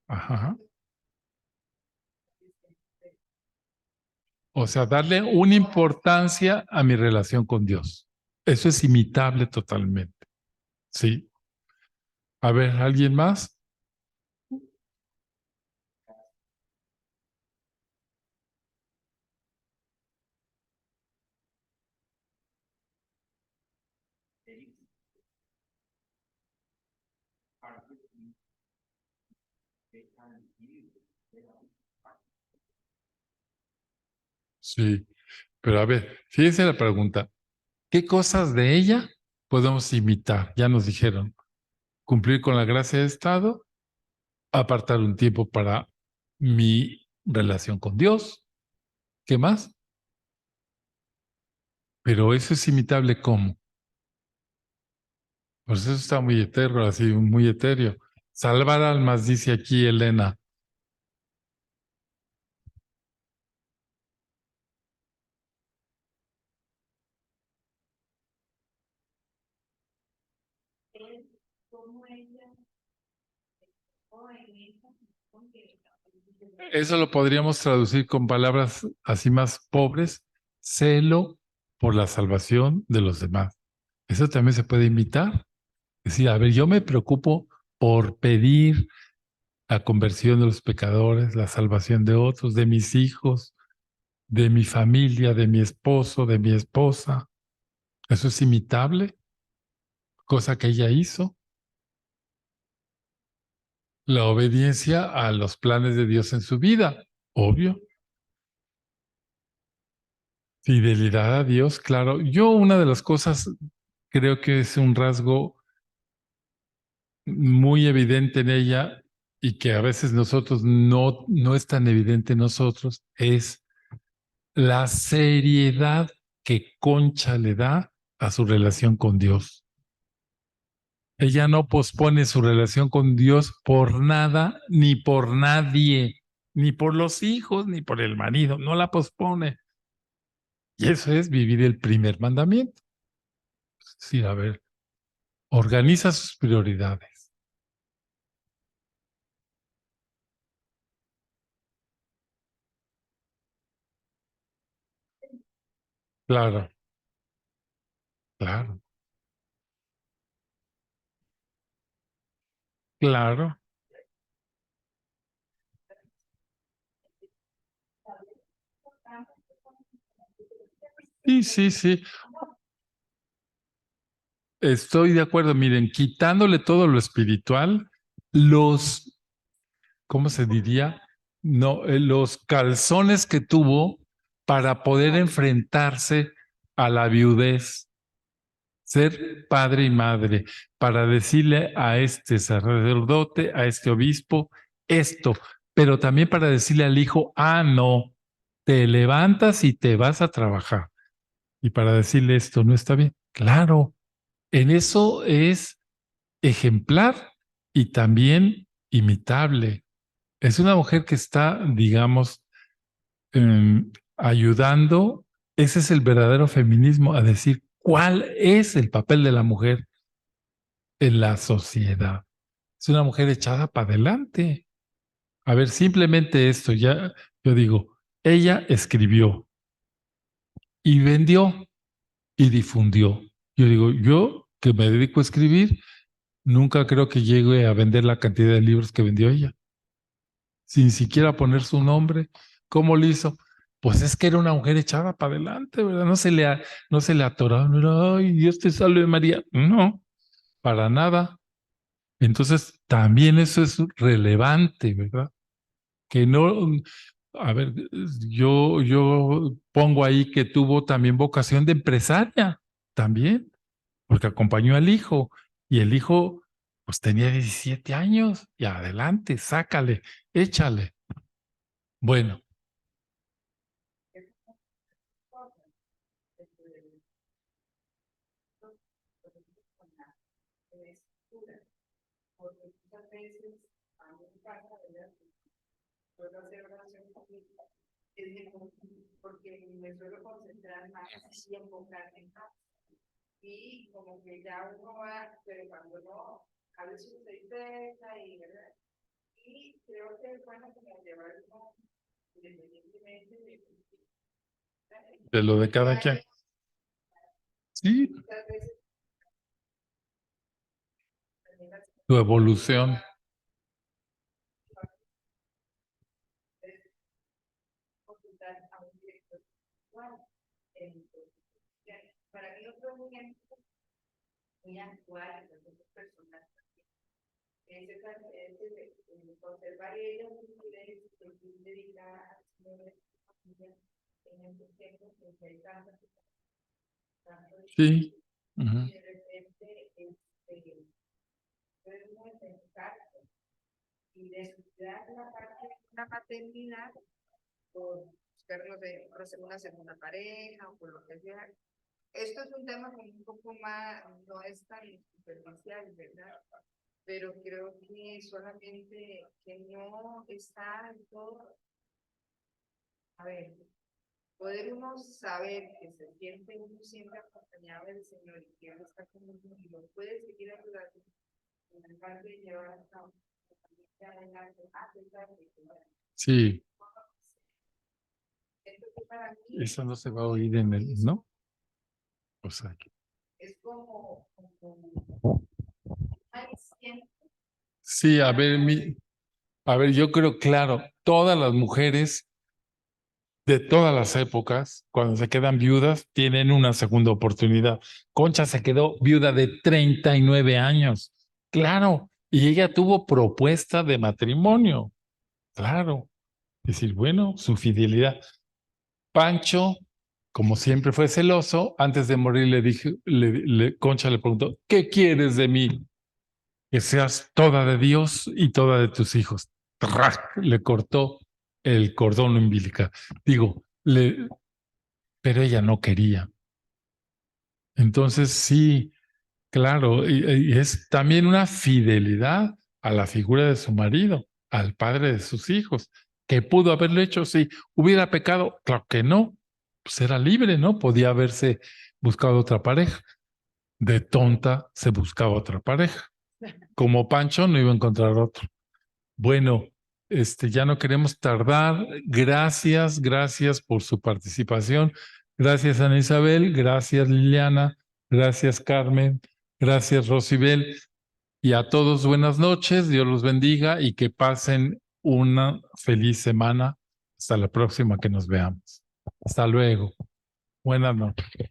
Ajá. O sea, darle una importancia a mi relación con Dios. Eso es imitable totalmente. Sí. A ver, ¿alguien más? Sí. Pero a ver, fíjense la pregunta. ¿Qué cosas de ella podemos imitar? Ya nos dijeron, cumplir con la gracia de Estado, apartar un tiempo para mi relación con Dios. ¿Qué más? Pero eso es imitable ¿cómo? Pues eso está muy etéreo, así, muy etéreo. Salvar almas, dice aquí Elena. Eso lo podríamos traducir con palabras así más pobres, celo por la salvación de los demás. Eso también se puede imitar. Es decir, a ver, yo me preocupo por pedir la conversión de los pecadores, la salvación de otros, de mis hijos, de mi familia, de mi esposo, de mi esposa. Eso es imitable, cosa que ella hizo. La obediencia a los planes de Dios en su vida, obvio. Fidelidad a Dios, claro. Yo una de las cosas creo que es un rasgo muy evidente en ella y que a veces nosotros no es tan evidente en nosotros, es la seriedad que Concha le da a su relación con Dios. Ella no pospone su relación con Dios por nada, ni por nadie, ni por los hijos, ni por el marido, no la pospone. Y eso es vivir el primer mandamiento. Sí, a ver, organiza sus prioridades. Claro, claro, claro. Sí, sí, sí. Estoy de acuerdo. Miren, quitándole todo lo espiritual, los, ¿cómo se diría? No, los calzones que tuvo para poder enfrentarse a la viudez, ser padre y madre, para decirle a este sacerdote, a este obispo, esto, pero también para decirle al hijo, no, te levantas y te vas a trabajar. Y para decirle esto no está bien. Claro, en eso es ejemplar y también imitable. Es una mujer que está, digamos, ayudando, ese es el verdadero feminismo, a decir cuál es el papel de la mujer en la sociedad. Es una mujer echada para adelante. A ver, simplemente esto, ya yo digo, ella escribió y vendió y difundió. Yo digo, yo que me dedico a escribir, nunca creo que llegue a vender la cantidad de libros que vendió ella, sin siquiera poner su nombre. ¿Cómo lo hizo? Pues es que era una mujer echada para adelante, ¿verdad? No se le atoraba, no era, ay, Dios te salve María. No, para nada. Entonces, también eso es relevante, ¿verdad? Que no, a ver, yo pongo ahí que tuvo también vocación de empresaria, también, porque acompañó al hijo y el hijo pues tenía 17 años y adelante, sácale, échale. Bueno, de lo de cada quien. Sí, su evolución. Sí. Ujú. Y descuidar la parte de la maternidad por buscar una segunda pareja o por lo que sea. Esto es un tema como un poco más, no es tan superficial, ¿verdad? Pero creo que solamente que no está en todo. A ver, poder uno saber que se siente uno siempre acompañado del Señor y que Él está con uno y lo puede seguir ayudando en el parte de llevar a cabo. Sí, Entonces, para mí, eso no se va a oír en el, ¿no? O sea, es como sí, a ver, yo creo, claro, todas las mujeres de todas las épocas, cuando se quedan viudas, tienen una segunda oportunidad. Concha se quedó viuda de 39 años, claro, y ella tuvo propuesta de matrimonio, claro. Es decir, bueno, su fidelidad. Pancho, como siempre fue celoso, antes de morir le dije, Concha le preguntó, ¿qué quieres de mí? Que seas toda de Dios y toda de tus hijos. ¡Trac! Le cortó el cordón umbilical. Digo, pero ella no quería. Entonces sí, claro, y es también una fidelidad a la figura de su marido, al padre de sus hijos, que pudo haberlo hecho si hubiera pecado, claro que no, pues era libre, ¿no? Podía haberse buscado otra pareja. De tonta se buscaba otra pareja. Como Pancho no iba a encontrar otro. Bueno, ya no queremos tardar. Gracias, gracias por su participación. Gracias, Ana Isabel. Gracias, Liliana. Gracias, Carmen. Gracias, Rosibel. Y a todos, buenas noches. Dios los bendiga y que pasen una feliz semana. Hasta la próxima que nos veamos. Hasta luego. Buenas noches.